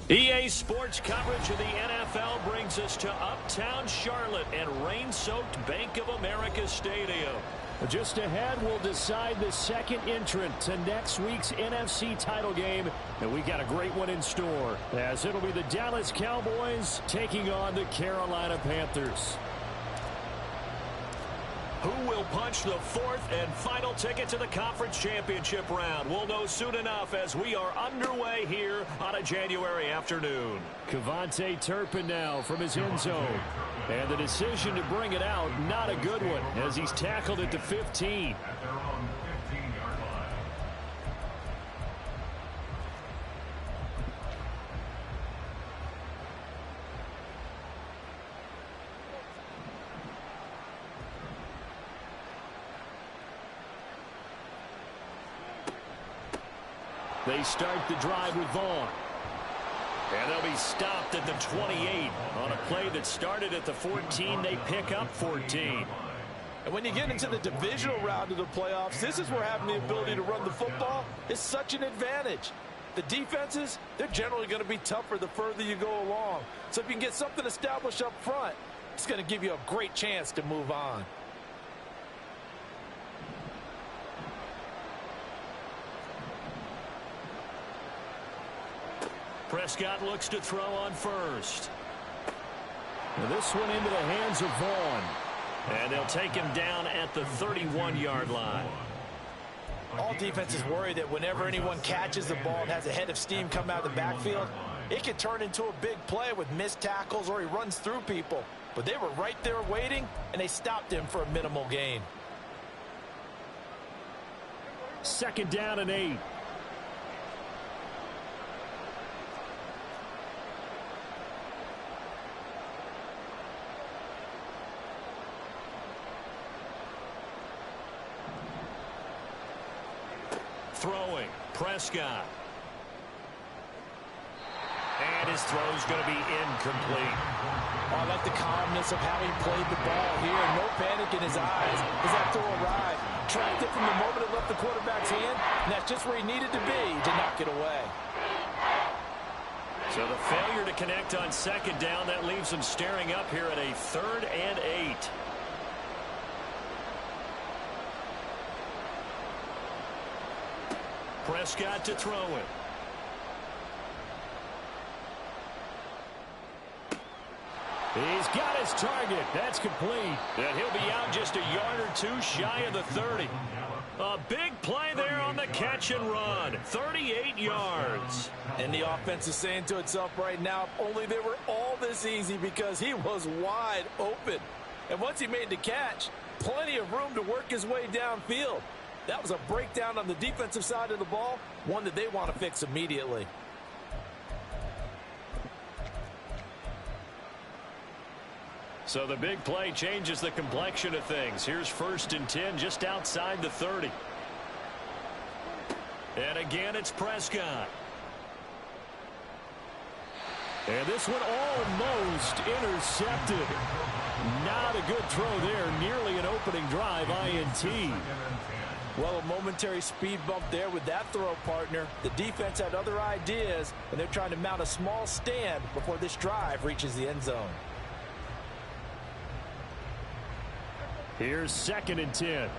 EA Sports coverage of the NFL brings us to Uptown Charlotte and rain-soaked Bank of America Stadium. Just ahead, we'll decide the second entrant to next week's NFC title game, and we got a great one in store, as it'll be the Dallas Cowboys taking on the Carolina Panthers. Who will punch the fourth and final ticket to the conference championship round? We'll know soon enough as we are underway here on a January afternoon. Kevontae Turpin now from his end zone. And the decision to bring it out, not a good one, as he's tackled at the 15. They start the drive with Vaughn. And they'll be stopped at the 28 on a play that started at the 14. They pick up 14. And when you get into the divisional round of the playoffs, this is where having the ability to run the football is such an advantage. The defenses, they're generally going to be tougher the further you go along. So if you can get something established up front, it's going to give you a great chance to move on. Prescott looks to throw on first. Now this one into the hands of Vaughn. And they'll take him down at the 31-yard line. All defenses worry that whenever anyone catches the ball and has a head of steam come out of the backfield, it can turn into a big play with missed tackles or he runs through people. But they were right there waiting, and they stopped him for a minimal gain. Second down and 8. Throwing, Prescott. And his throw's going to be incomplete. Oh, I like the calmness of how he played the ball here. No panic in his eyes as that throw arrived. Tracked it from the moment it left the quarterback's hand, and that's just where he needed to be to knock it away. So the failure to connect on second down, that leaves him staring up here at a 3rd and 8. Prescott to throw it. He's got his target. That's complete. And he'll be out just a yard or two shy of the 30. A big play there on the catch and run. 38 yards. And the offense is saying to itself right now, if only they were all this easy, because he was wide open. And once he made the catch, plenty of room to work his way downfield. That was a breakdown on the defensive side of the ball, one that they want to fix immediately. So the big play changes the complexion of things. Here's 1st and 10 just outside the 30. And again, it's Prescott. And this one almost intercepted. Not a good throw there. Nearly an opening drive INT. Well, a momentary speed bump there with that throw, partner. The defense had other ideas, and they're trying to mount a small stand before this drive reaches the end zone. Here's 2nd and 10.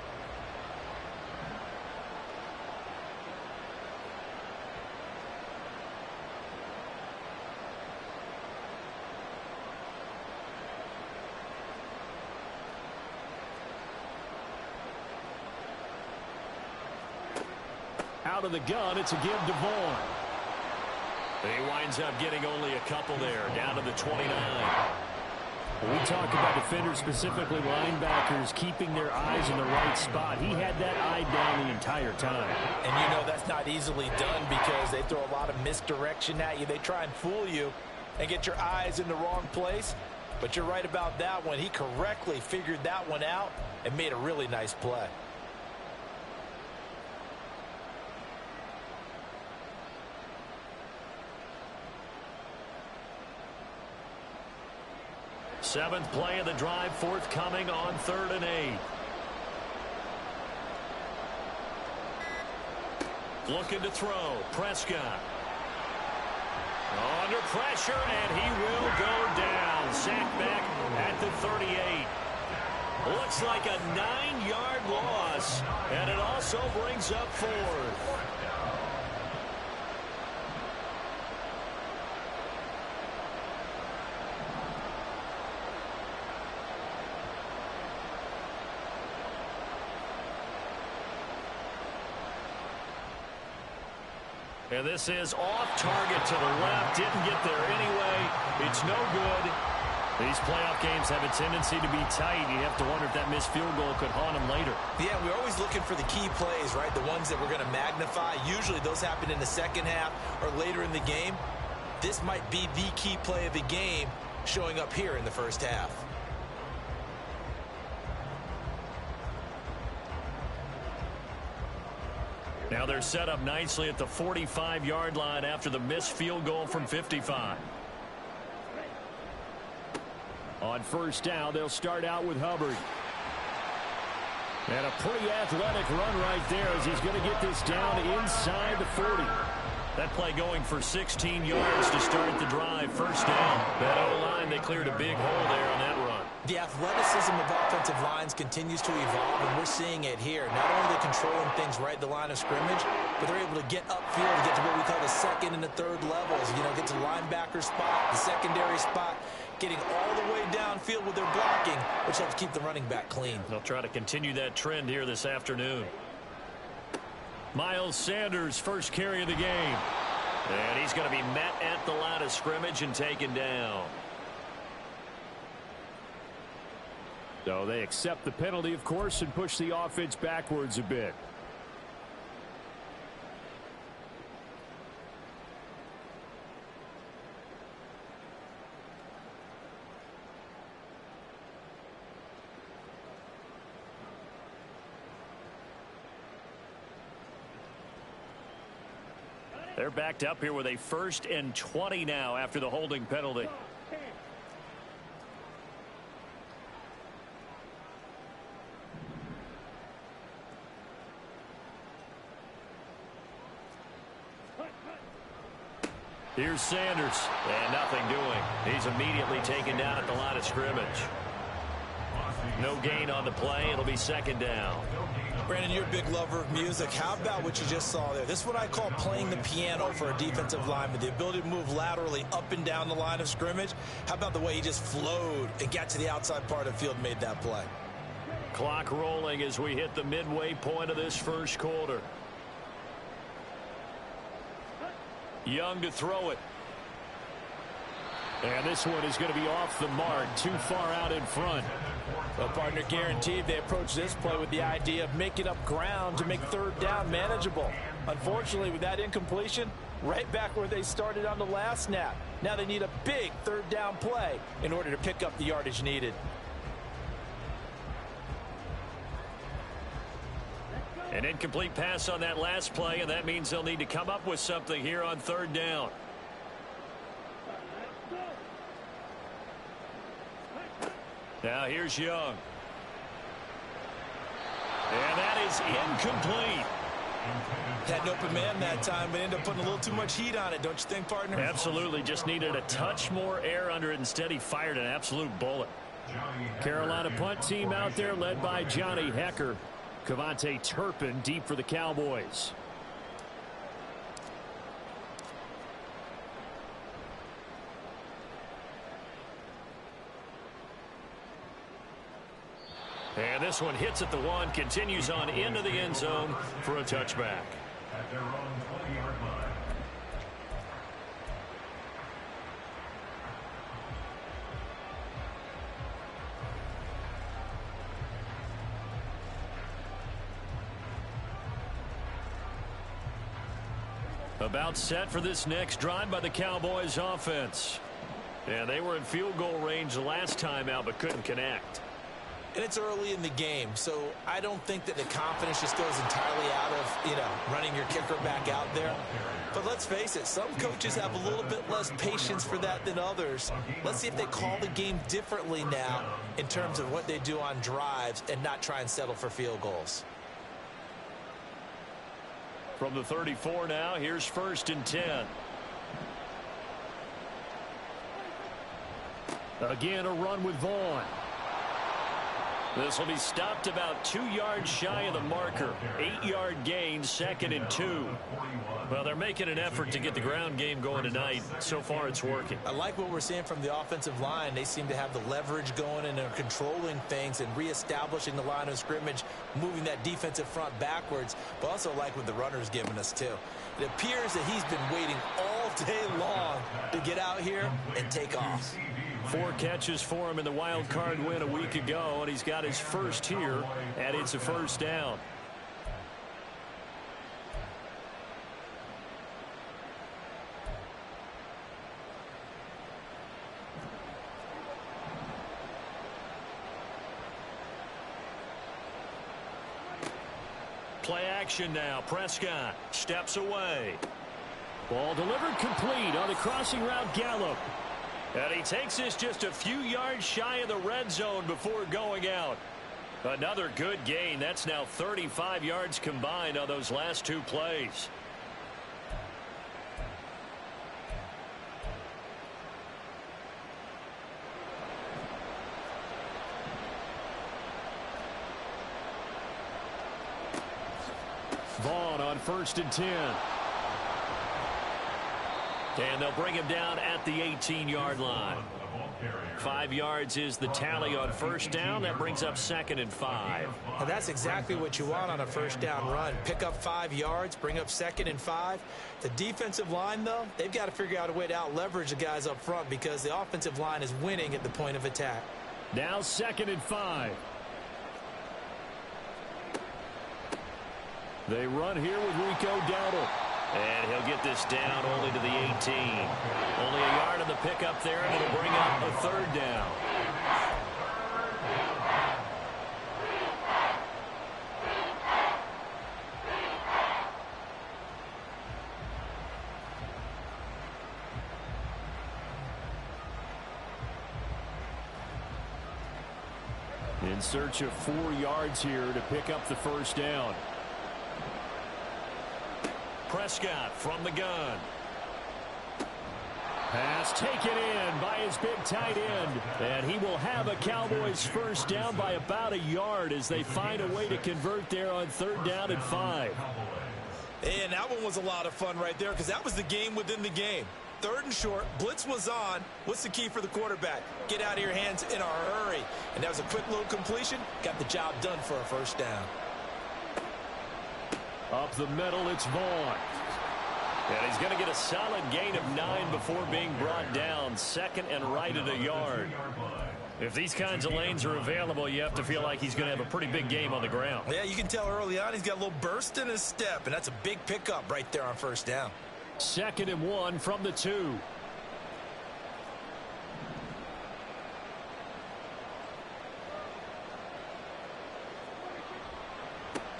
Out of the gun, it's a give to Vaughn. He winds up getting only a couple there, down to the 29. When we talk about defenders, specifically linebackers, keeping their eyes in the right spot, he had that eye down the entire time. And you know that's not easily done because they throw a lot of misdirection at you. They try and fool you and get your eyes in the wrong place. But you're right about that one. He correctly figured that one out and made a really nice play. Seventh play of the drive forthcoming on 3rd and 8. Looking to throw. Prescott. Under pressure, and he will go down. Sacked back at the 38. Looks like a 9-yard loss, and it also brings up 4th. And this is off target to the left. Didn't get there anyway. It's no good. These playoff games have a tendency to be tight. You have to wonder if that missed field goal could haunt them later. Yeah, we're always looking for the key plays, right? The ones that we're going to magnify. Usually those happen in the second half or later in the game. This might be the key play of the game showing up here in the first half. Now they're set up nicely at the 45-yard line after the missed field goal from 55. On first down, they'll start out with Hubbard. And a pretty athletic run right there as he's going to get this down inside the 40. That play going for 16 yards to start the drive. First down. That O-line, they cleared a big hole there on that run. The athleticism of offensive lines continues to evolve, and we're seeing it here. Not only are they controlling things right at the line of scrimmage, but they're able to get upfield to get to what we call the second and the third levels. You know, get to linebacker spot, the secondary spot, getting all the way downfield with their blocking, which helps keep the running back clean. They'll try to continue that trend here this afternoon. Miles Sanders, first carry of the game. And he's going to be met at the line of scrimmage and taken down. So they accept the penalty, of course, and push the offense backwards a bit. They're backed up here with a 1st and 20 now after the holding penalty. Here's Sanders, and nothing doing. He's immediately taken down at the line of scrimmage. No gain on the play. It'll be second down. Brandon, you're a big lover of music. How about what you just saw there? This is what I call playing the piano for a defensive lineman. The ability to move laterally up and down the line of scrimmage. How about the way he just flowed and got to the outside part of the field and made that play? Clock rolling as we hit the midway point of this first quarter. Young to throw it. And this one is going to be off the mark, too far out in front. Well, partner, guaranteed they approach this play with the idea of making up ground to make third down manageable. Unfortunately, with that incompletion, right back where they started on the last snap. Now they need a big third down play in order to pick up the yardage needed. An incomplete pass on that last play, and that means they'll need to come up with something here on third down. Now here's Young. And that is incomplete. Had an open man that time, but ended up putting a little too much heat on it, don't you think, partner? Absolutely. Just needed a touch more air under it. Instead, he fired an absolute bullet. Carolina punt team out there led by Johnny Hecker. Cavante Turpin deep for the Cowboys. And this one hits at the 1, continues on into the end zone for a touchback. At their own 20-yard line. About set for this next drive by the Cowboys offense. And they were in field goal range last time out, but couldn't connect. And it's early in the game, so I don't think that the confidence just goes entirely out of, running your kicker back out there. But let's face it, some coaches have a little bit less patience for that than others. Let's see if they call the game differently now in terms of what they do on drives and not try and settle for field goals. From the 34 now, here's 1st and 10. Again, a run with Vaughn. This will be stopped about 2 yards shy of the marker. 8-yard gain, 2nd and 2. Well, they're making an effort to get the ground game going tonight. So far, it's working. I like what we're seeing from the offensive line. They seem to have the leverage going, and they're controlling things and reestablishing the line of scrimmage, moving that defensive front backwards, but also like what the runner's giving us, too. It appears that he's been waiting all day long to get out here and take off. 4 catches for him in the wild card win a week ago, and he's got his first here, and it's a first down. Play action now. Prescott steps away. Ball delivered complete on the crossing route Gallup. And he takes this just a few yards shy of the red zone before going out. Another good gain. That's now 35 yards combined on those last 2 plays. Vaughn on 1st and 10. And they'll bring him down at the 18-yard line. 5 yards is the tally on first down. That brings up 2nd and 5. Now that's exactly what you want on a first down run. Pick up 5 yards, bring up 2nd and 5. The defensive line, though, they've got to figure out a way to out-leverage the guys up front because the offensive line is winning at the point of attack. Now 2nd and 5. They run here with Rico Dowdle. And he'll get this down only to the 18. Only a yard on the pickup there, and it'll bring up a 3rd down. In search of 4 yards here to pick up the first down. Prescott from the gun. Pass taken in by his big tight end. And he will have a Cowboys first down by about a yard as they find a way to convert there on 3rd down and 5. And that one was a lot of fun right there because that was the game within the game. 3rd and short, blitz was on. What's the key for the quarterback? Get out of your hands in a hurry. And that was a quick little completion. Got the job done for a first down. Up the middle, it's Vaughn. And he's going to get a solid gain of 9 before being brought down. 2nd and right at a yard. If these kinds of lanes are available, you have to feel like he's going to have a pretty big game on the ground. Yeah, you can tell early on he's got a little burst in his step, and that's a big pickup right there on first down. 2nd and 1 from the 2.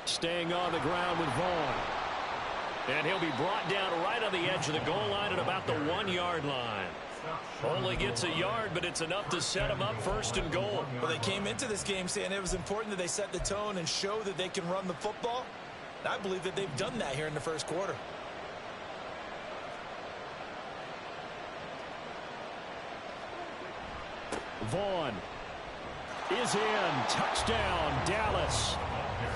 Staying on the ground with Vaughn. And he'll be brought down right on the edge of the goal line at about the 1-yard line. Only gets a yard, but it's enough to set him up 1st and goal. Well, they came into this game saying it was important that they set the tone and show that they can run the football. And I believe that they've done that here in the first quarter. Vaughn is in. Touchdown, Dallas.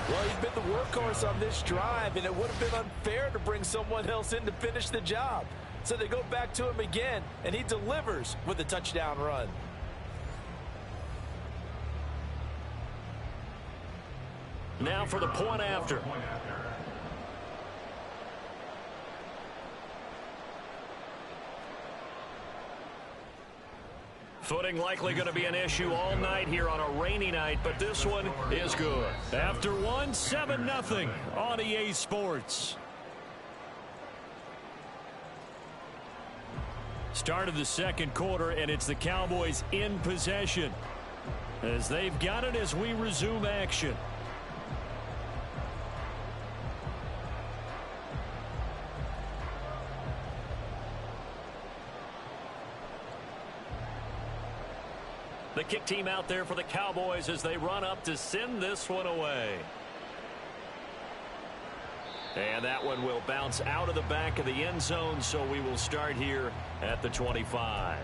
Well, he's been the workhorse on this drive, and it would have been unfair to bring someone else in to finish the job. So they go back to him again, and he delivers with a touchdown run. Now for the point after. Footing likely going to be an issue all night here on a rainy night, but this one is good. After 1, 7-0 on EA Sports. Start of the second quarter, and it's the Cowboys in possession as they've got it as we resume action. The kick team out there for the Cowboys as they run up to send this one away. And that one will bounce out of the back of the end zone, so we will start here at the 25.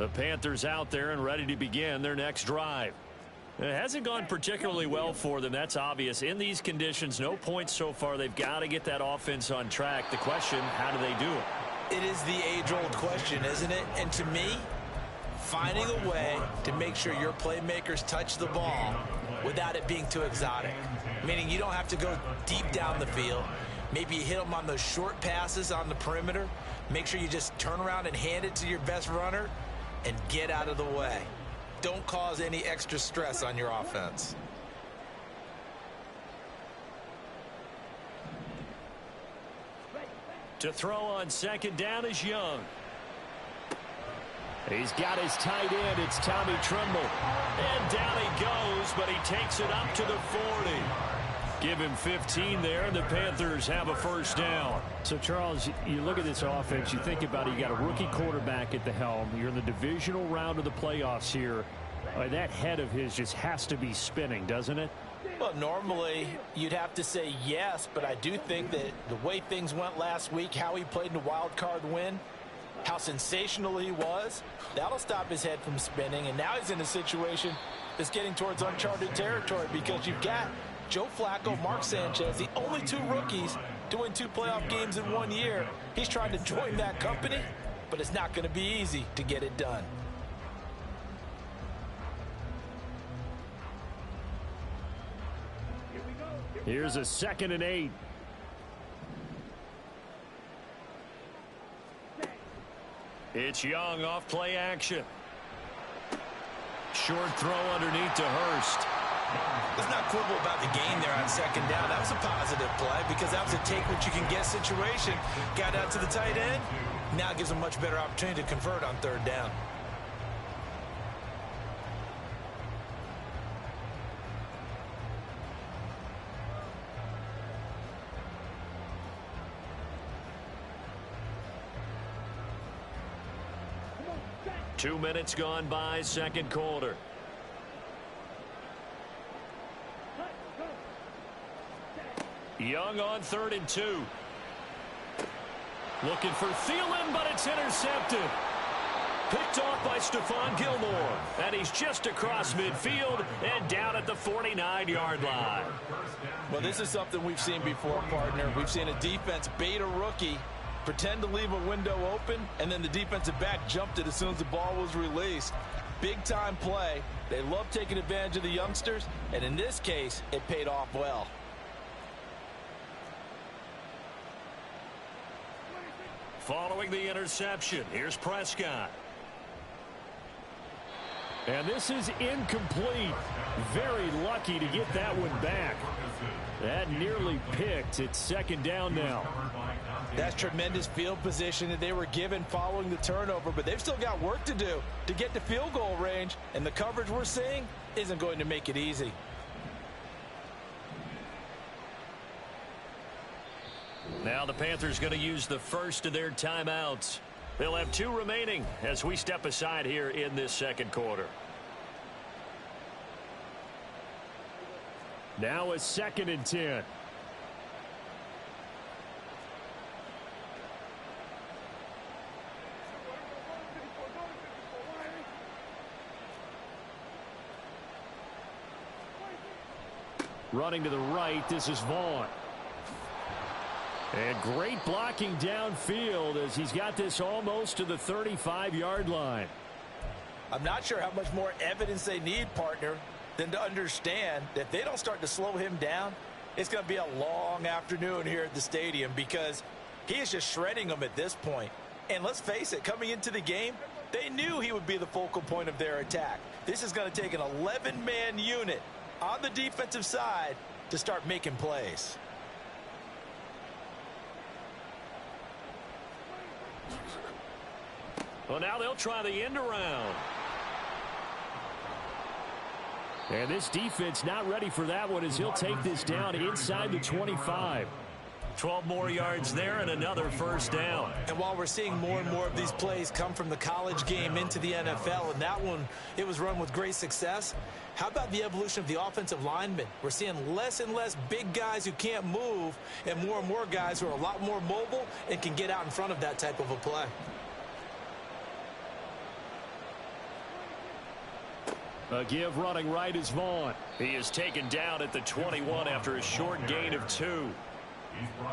The Panthers out there and ready to begin their next drive. It hasn't gone particularly well for them. That's obvious. In these conditions, no points so far. They've got to get that offense on track. The question, how do they do it? It is the age-old question, isn't it? And to me, finding a way to make sure your playmakers touch the ball without it being too exotic. Meaning you don't have to go deep down the field. Maybe you hit them on those short passes on the perimeter. Make sure you just turn around and hand it to your best runner and get out of the way. Don't cause any extra stress on your offense. To throw on second down is Young. He's got his tight end. It's Tommy Tremble. And down he goes, but he takes it up to the 40. Give him 15 there, and the Panthers have a first down. So, Charles, you look at this offense, you think about it, you got a rookie quarterback at the helm. You're in the divisional round of the playoffs here. That head of his just has to be spinning, doesn't it? Well, normally you'd have to say yes, but I do think that the way things went last week, how he played in the wild card win, how sensational he was, that'll stop his head from spinning. And now he's in a situation that's getting towards uncharted territory because you've got Joe Flacco, Mark Sanchez, the only two rookies to win 2 playoff games in 1 year. He's trying to join that company, but it's not going to be easy to get it done. Here's a 2nd and 8. It's Young off play action. Short throw underneath to Hurst. Let's not quibble about the gain there on 2nd down. That was a positive play because that was a take-what-you-can-get situation. Got out to the tight end. Now gives a much better opportunity to convert on 3rd down. Two minutes gone by, second quarter. Young on 3rd and 2. Looking for Thielen, but it's intercepted. Picked off by Stephon Gilmore. And he's just across midfield and down at the 49-yard line. Well, this is something we've seen before, partner. We've seen a defense bait a rookie, pretend to leave a window open, and then the defensive back jumped it as soon as the ball was released. Big-time play. They love taking advantage of the youngsters, and in this case, it paid off well. Following the interception, here's Prescott. And this is incomplete. Very lucky to get that one back. That nearly picked. It's 2nd down now. That's tremendous field position that they were given following the turnover, but they've still got work to do to get to field goal range, and the coverage we're seeing isn't going to make it easy. Now the Panthers going to use the first of their timeouts. They'll have 2 remaining as we step aside here in this second quarter. Now a 2nd and 10. Running to the right, this is Vaughn. And great blocking downfield as he's got this almost to the 35-yard line. I'm not sure how much more evidence they need, partner, than to understand that if they don't start to slow him down, it's going to be a long afternoon here at the stadium because he is just shredding them at this point. And let's face it, coming into the game, they knew he would be the focal point of their attack. This is going to take an 11-man unit on the defensive side to start making plays. Well, now they'll try the end around. And this defense not ready for that one as he'll take this down inside the 25. 12 more yards there and another first down. And while we're seeing more and more of these plays come from the college game into the NFL, and that one, it was run with great success, how about the evolution of the offensive linemen? We're seeing less and less big guys who can't move and more guys who are a lot more mobile and can get out in front of that type of a play. A give running right is Vaughn. He is taken down at the 21 after a short gain of 2.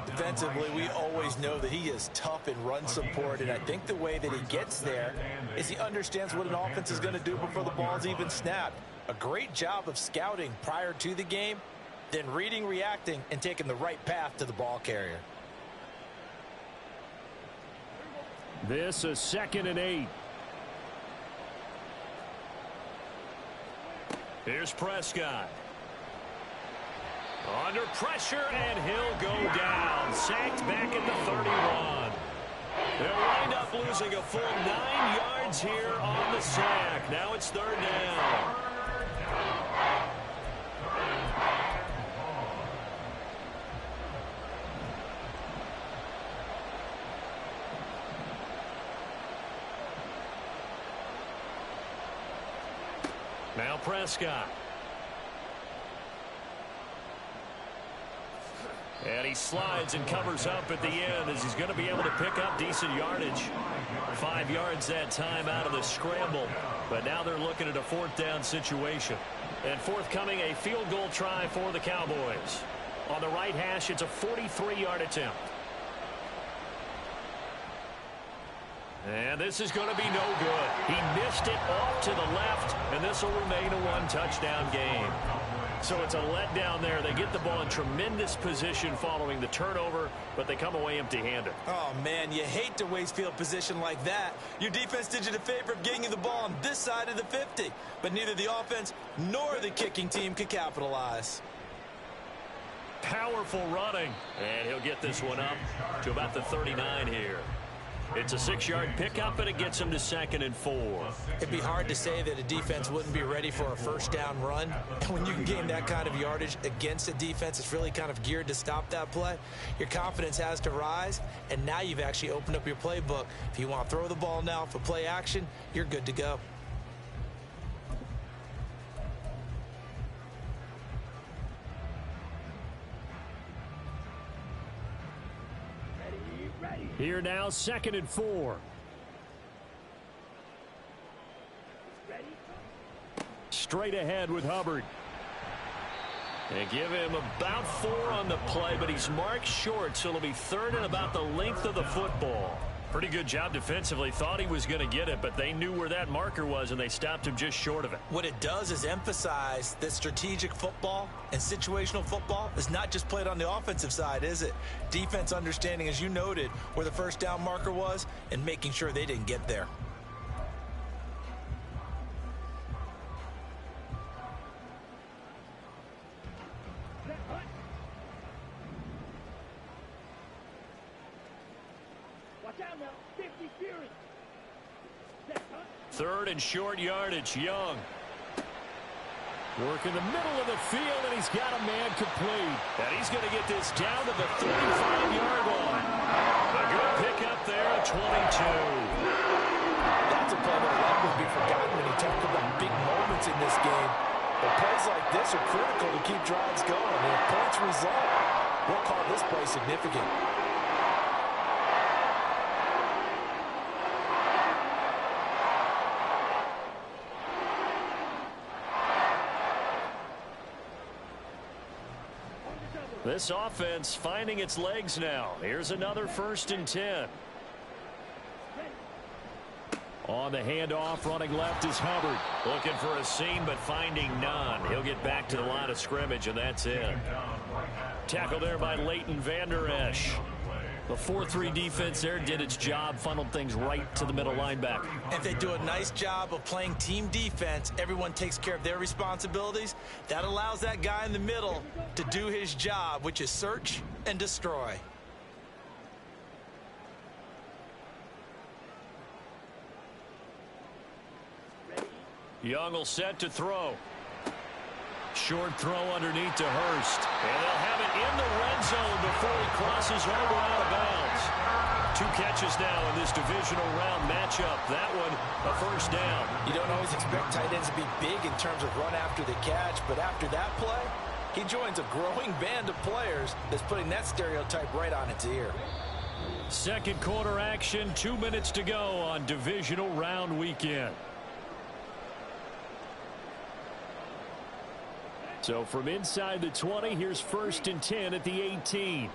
Defensively, we always know that he is tough in run support, and I think the way that he gets there is he understands what an offense is going to do before the ball's even snapped. A great job of scouting prior to the game, then reading, reacting, and taking the right path to the ball carrier. This is 2nd and 8. Here's Prescott. Under pressure, and he'll go down. Sacked back at the 31. They'll wind up losing a full 9 yards here on the sack. Now it's 3rd down. Now Prescott. And he slides and covers up at the end as he's going to be able to pick up decent yardage. 5 yards that time out of the scramble. But now they're looking at a 4th down situation. And forthcoming, a field goal try for the Cowboys. On the right hash, it's a 43-yard attempt. And this is going to be no good. He missed it off to the left, and this will remain a 1-touchdown game. So it's a letdown there. They get the ball in tremendous position following the turnover, but they come away empty-handed. Oh, man, you hate to waste field position like that. Your defense did you the favor of getting you the ball on this side of the 50, but neither the offense nor the kicking team could capitalize. Powerful running, and he'll get this one up to about the 39 here. It's a 6-yard pickup, and it gets him to 2nd and 4. It'd be hard to say that a defense wouldn't be ready for a 1st down run. And when you can gain that kind of yardage against a defense that's really kind of geared to stop that play, your confidence has to rise, and now you've actually opened up your playbook. If you want to throw the ball now for play action, you're good to go. Here now, 2nd and 4. Straight ahead with Hubbard. They give him about 4 on the play, but he's marked short, so it'll be 3rd and about the length of the football. Pretty good job defensively. Thought he was going to get it, but they knew where that marker was, and they stopped him just short of it. What it does is emphasize that strategic football and situational football is not just played on the offensive side, is it? Defense understanding, as you noted, where the 1st down marker was and making sure they didn't get there. Third and short yardage, Young. Work in the middle of the field, and he's got a man complete. And he's going to get this down to the 35-yard line. A good pickup there at 22. That's a play that will never be forgotten when you talk about big moments in this game. But plays like this are critical to keep drives going. And if points result, we'll call this play significant. This offense finding its legs now. Here's another 1st and 10. On the handoff, running left is Hubbard. Looking for a seam, but finding none. He'll get back to the line of scrimmage, and that's it. Tackle there by Leighton Vander Esch. The 4-3 defense there did its job, funneled things right to the middle linebacker. If they do a nice job of playing team defense, everyone takes care of their responsibilities. That allows that guy in the middle to do his job, which is search and destroy. Young will set to throw. Short throw underneath to Hurst. And they'll have it in the red zone before he crosses over out of bounds. 2 catches now in this divisional round matchup. That one, a 1st down. You don't always expect tight ends to be big in terms of run after the catch, but after that play, he joins a growing band of players that's putting that stereotype right on its ear. 2nd quarter action, 2 minutes to go on divisional round weekend. So from inside the 20, here's 1st and 10 at the 18.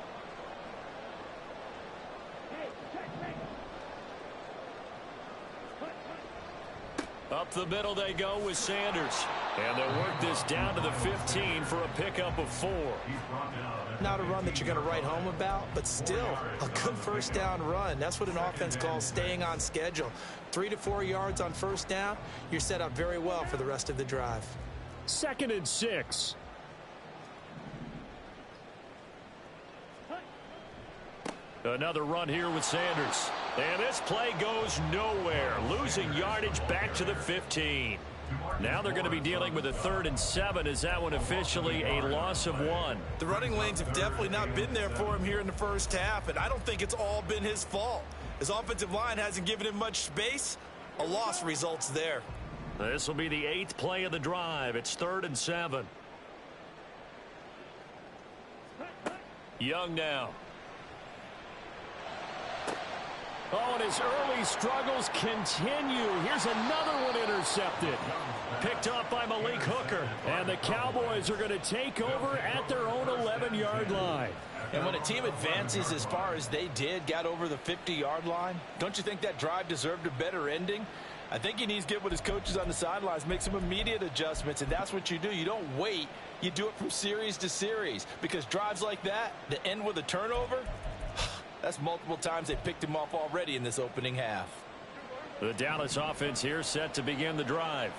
Up the middle they go with Sanders. And they'll work this down to the 15 for a pickup of 4. Not a run that you're going to write home about, but still a good first down run. That's what an offense calls staying on schedule. 3 to 4 yards on first down. You're set up very well for the rest of the drive. 2nd and 6. Another run here with Sanders. And this play goes nowhere. Losing yardage back to the 15. Now they're going to be dealing with a 3rd and 7. Is that one officially a loss of 1? The running lanes have definitely not been there for him here in the first half, and I don't think it's all been his fault. His offensive line hasn't given him much space. A loss results there. This will be the 8th play of the drive. It's 3rd and 7. Young now. Oh, and his early struggles continue. Here's another one intercepted. Picked off by Malik Hooker. And the Cowboys are going to take over at their own 11-yard line. And when a team advances as far as they did, got over the 50-yard line, don't you think that drive deserved a better ending? I think he needs to get with his coaches on the sidelines, make some immediate adjustments, and that's what you do. You don't wait. You do it from series to series, because drives like that end with a turnover, that's multiple times they picked him off already in this opening half. The Dallas offense here set to begin the drive.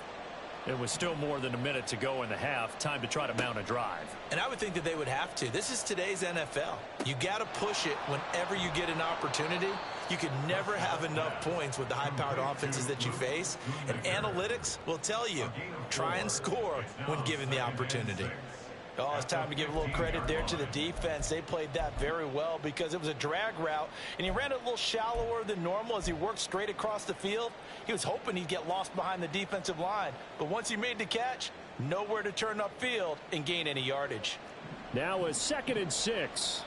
It was still more than a minute to go in the half. Time to try to mount a drive. And I would think that they would have to. This is today's NFL. You got to push it whenever you get an opportunity. You can never have enough points with the high-powered offenses that you face. And analytics will tell you, try and score when given the opportunity. Oh, it's time to give a little credit there to the defense. They played that very well because it was a drag route, and he ran it a little shallower than normal as he worked straight across the field. He was hoping he'd get lost behind the defensive line, but once he made the catch, nowhere to turn upfield and gain any yardage. Now a 2nd and 6.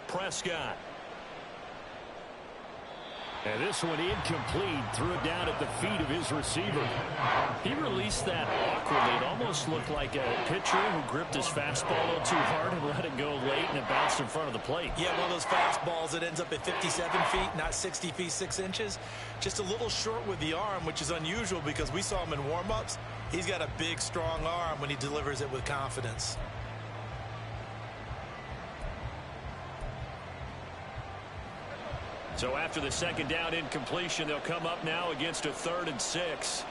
Prescott. And this one incomplete. Threw it down at the feet of his receiver. He released that awkwardly. It almost looked like a pitcher who gripped his fastball a little too hard and let it go late, and it bounced in front of the plate. Yeah, one of those fastballs that ends up at 57 feet, not 60 feet 6 inches. Just a little short with the arm, which is unusual because we saw him in warm-ups. He's got a big, strong arm when he delivers it with confidence. So after the 2nd down incompletion, they'll come up now against a 3rd and 6.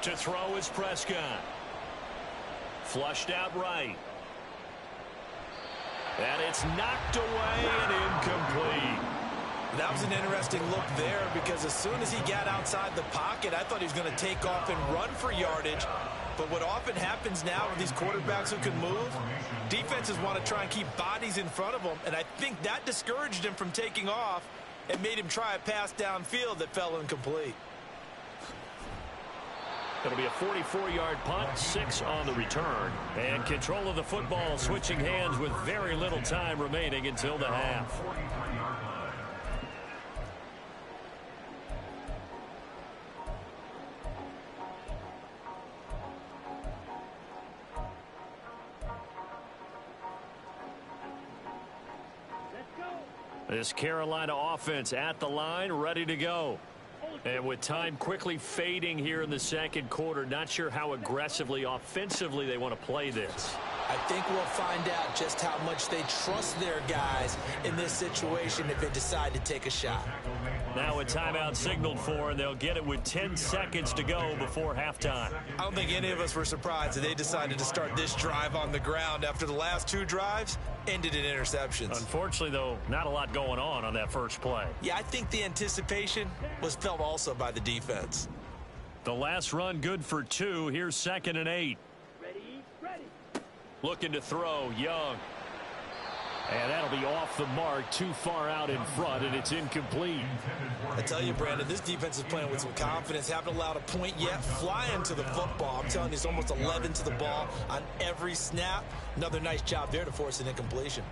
To throw is Prescott. Flushed out right. And it's knocked away and incomplete. That was an interesting look there because as soon as he got outside the pocket, I thought he was going to take off and run for yardage. But what often happens now with these quarterbacks who can move, defenses want to try and keep bodies in front of them, and I think that discouraged him from taking off and made him try a pass downfield that fell incomplete. It'll be a 44-yard punt, 6 on the return. And control of the football switching hands with very little time remaining until the half. This Carolina offense at the line, ready to go. And with time quickly fading here in the 2nd quarter, not sure how aggressively, offensively they want to play this. I think we'll find out just how much they trust their guys in this situation if they decide to take a shot. Now a timeout signaled for, and they'll get it with 10 seconds to go before halftime. I don't think any of us were surprised that they decided to start this drive on the ground after the last 2 drives ended in interceptions. Unfortunately, though, not a lot going on that first play. Yeah, I think the anticipation was felt also by the defense. The last run good for 2. Here's 2nd and 8. Ready. Looking to throw, Young. And that'll be off the mark, too far out in front, and it's incomplete. I tell you, Brandon, this defense is playing with some confidence. Haven't allowed a point yet. Flying to the football. I'm telling you, it's almost 11 to the ball on every snap. Another nice job there to force an incompletion.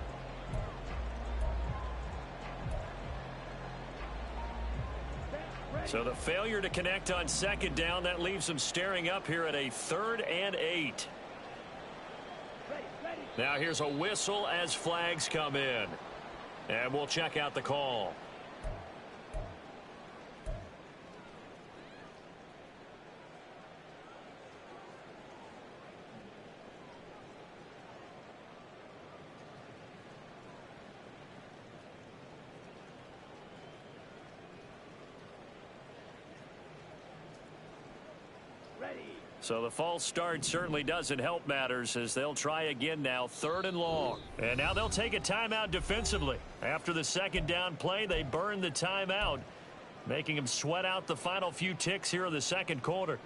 So the failure to connect on second down, that leaves them staring up here at a 3rd and 8. Now here's a whistle as flags come in. And we'll check out the call. So the false start certainly doesn't help matters as they'll try again now, 3rd and long. And now they'll take a timeout defensively. After the second down play, they burn the timeout, making them sweat out the final few ticks here in the second quarter.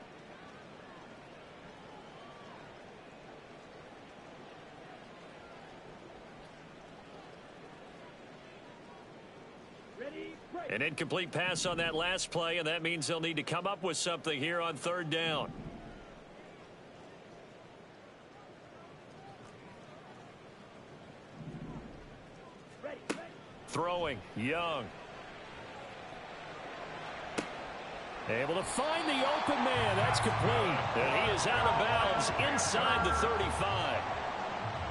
An incomplete pass on that last play, and that means they'll need to come up with something here on 3rd down. Throwing, Young. Able to find the open man. That's complete. And he is out of bounds inside the 35.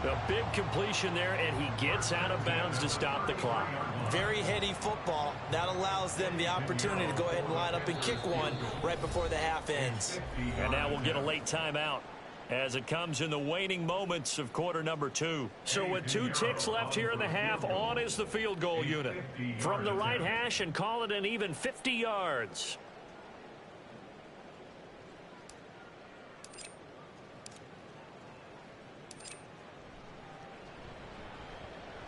A big completion there, and he gets out of bounds to stop the clock. Very heady football. That allows them the opportunity to go ahead and line up and kick one right before the half ends. And now we'll get a late timeout as it comes in the waning moments of quarter number 2. So with 2 ticks left here in the half, on is the field goal unit. From the right hash and call it an even 50 yards.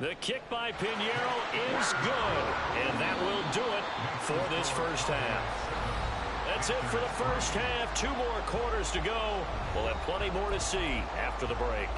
The kick by Pinheiro is good, and that will do it for this first half. That's it for the first half. 2 more quarters to go. We'll have plenty more to see after the break.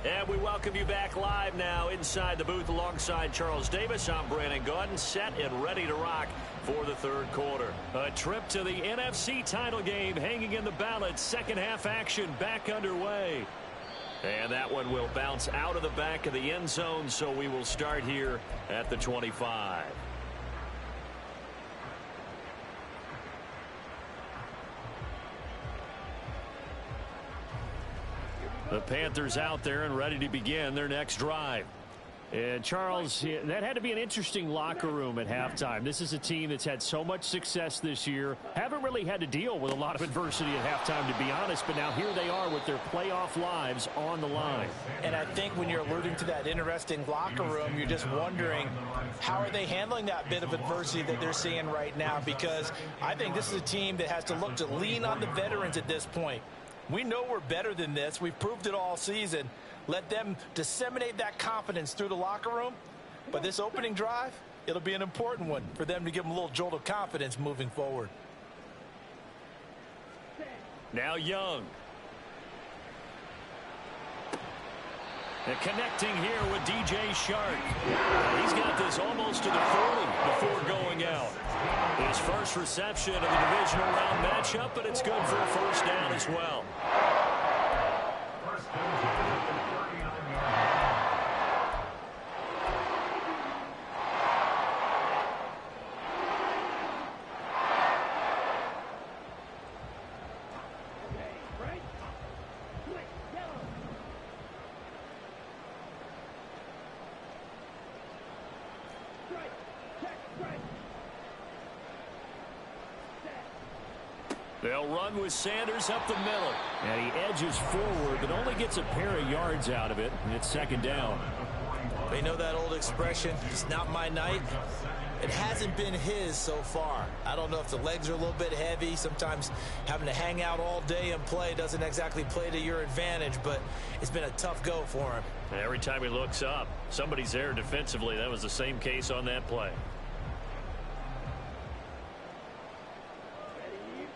And we welcome you back live now inside the booth alongside Charles Davis. I'm Brandon Gaudin, set and ready to rock for the 3rd quarter. A trip to the NFC title game hanging in the balance. Second half action back underway. And that one will bounce out of the back of the end zone, so we will start here at the 25. The Panthers out there and ready to begin their next drive. And Charles, that had to be an interesting locker room at halftime. This is a team that's had so much success this year. Haven't really had to deal with a lot of adversity at halftime, to be honest. But now here they are with their playoff lives on the line. And I think when you're alluding to that interesting locker room, you're just wondering, how are they handling that bit of adversity that they're seeing right now? Because I think this is a team that has to look to lean on the veterans at this point. We know we're better than this. We've proved it all season. Let them disseminate that confidence through the locker room. But this opening drive, it'll be an important one for them to give them a little jolt of confidence moving forward. Now Young. And connecting here with DJ Shark. He's got this almost to the 40 before going out. His first reception of the divisional round matchup, but it's good for a first down as well. They'll run with Sanders up the middle. And he edges forward, but only gets a pair of yards out of it. And it's second down. They know that old expression, it's not my night. It hasn't been his so far. I don't know if the legs are a little bit heavy. Sometimes having to hang out all day and play doesn't exactly play to your advantage, but it's been a tough go for him. Every time he looks up, somebody's there defensively. That was the same case on that play.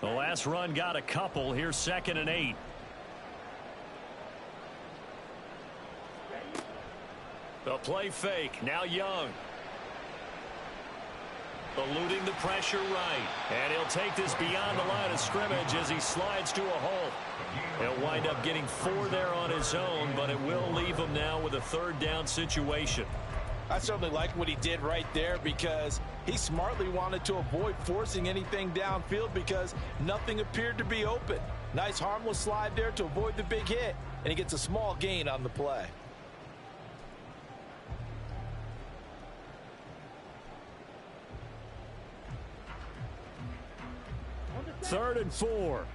The last run got a couple. Here's 2nd and 8. A play fake. Now Young. Eluding the pressure right. And he'll take this beyond the line of scrimmage as he slides to a hole. He'll wind up getting 4 there on his own, but it will leave him now with a 3rd down situation. I certainly like what he did right there because he smartly wanted to avoid forcing anything downfield because nothing appeared to be open. Nice harmless slide there to avoid the big hit, and he gets a small gain on the play. Third and 4.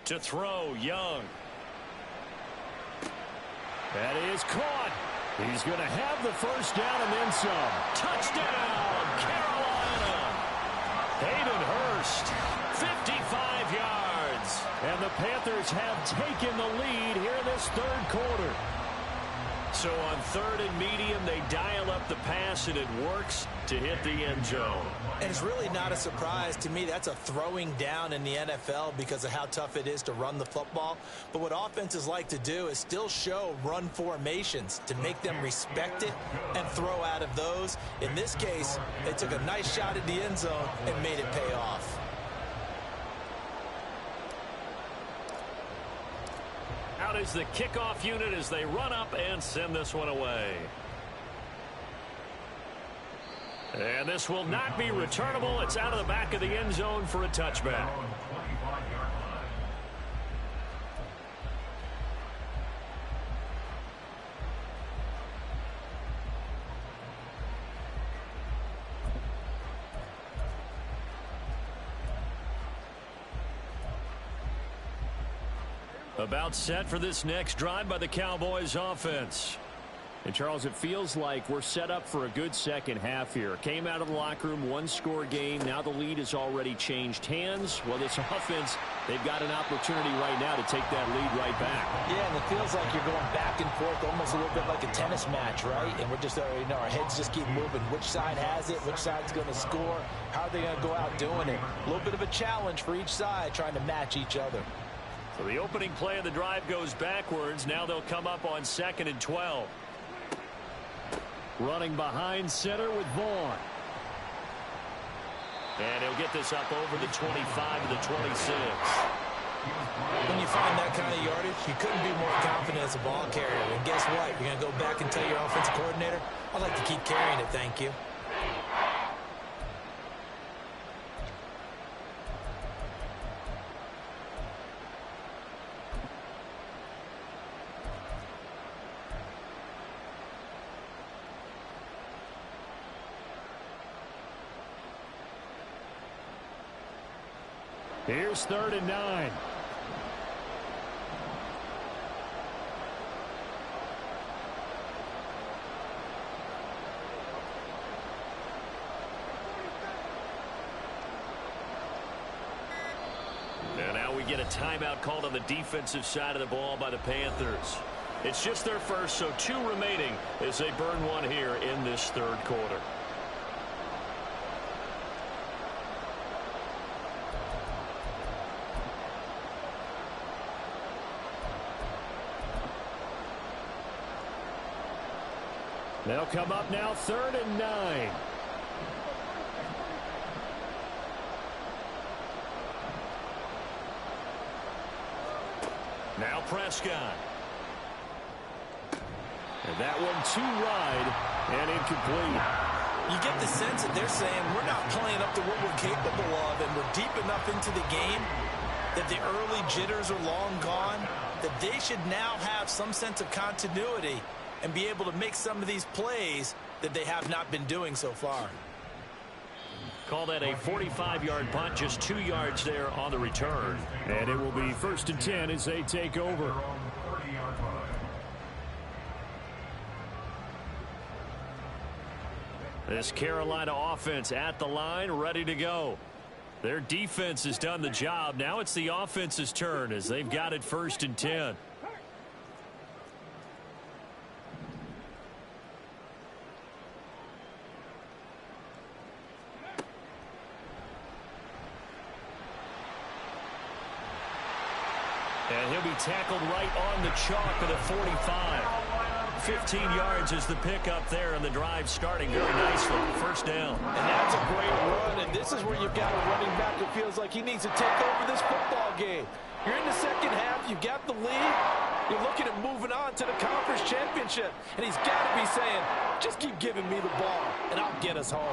To throw, Young. That is caught. He's going to have the first down and then some. Touchdown, Carolina. Hayden Hurst, 55 yards. And the Panthers have taken the lead here in this 3rd quarter. So on 3rd and medium, they dial up the pass, and it works to hit the end zone. And it's really not a surprise to me. That's a throwing down in the NFL because of how tough it is to run the football. But what offenses like to do is still show run formations to make them respect it and throw out of those. In this case, they took a nice shot at the end zone and made it pay off. Out is the kickoff unit as they run up and send this one away. And this will not be returnable. It's out of the back of the end zone for a touchback. About set for this next drive by the Cowboys offense. And, Charles, it feels like we're set up for a good second half here. Came out of the locker room, 1-score game. Now the lead has already changed hands. Well, this offense, they've got an opportunity right now to take that lead right back. Yeah, and it feels like you're going back and forth almost a little bit like a tennis match, right? And we're just, our heads just keep moving. Which side has it? Which side's going to score? How are they going to go out doing it? A little bit of a challenge for each side trying to match each other. So the opening play of the drive goes backwards. Now they'll come up on 2nd and 12. Running behind center with Vaughn. And he'll get this up over the 25 to the 26. When you find that kind of yardage, you couldn't be more confident as a ball carrier. And guess what? You're going to go back and tell your offensive coordinator, I'd like to keep carrying it, thank you. Here's 3rd and 9. And now we get a timeout called on the defensive side of the ball by the Panthers. It's just their first, so 2 remaining as they burn one here in this 3rd quarter. They'll come up now 3rd and 9. Now Prescott. And that one too wide and incomplete. You get the sense that they're saying we're not playing up to what we're capable of, and we're deep enough into the game that the early jitters are long gone, that they should now have some sense of continuity and be able to make some of these plays that they have not been doing so far. Call that a 45-yard punt, just 2 yards there on the return. And it will be 1st and 10 as they take over. This Carolina offense at the line, ready to go. Their defense has done the job. Now it's the offense's turn as they've got it 1st and 10. And he'll be tackled right on the chalk at the 45. 15 yards is the pickup there, and the drive starting very nicely. First down. And that's a great run, and this is where you've got a running back that feels like he needs to take over this football game. You're in the second half, you got the lead, you're looking at moving on to the conference championship, and he's got to be saying, just keep giving me the ball, and I'll get us home.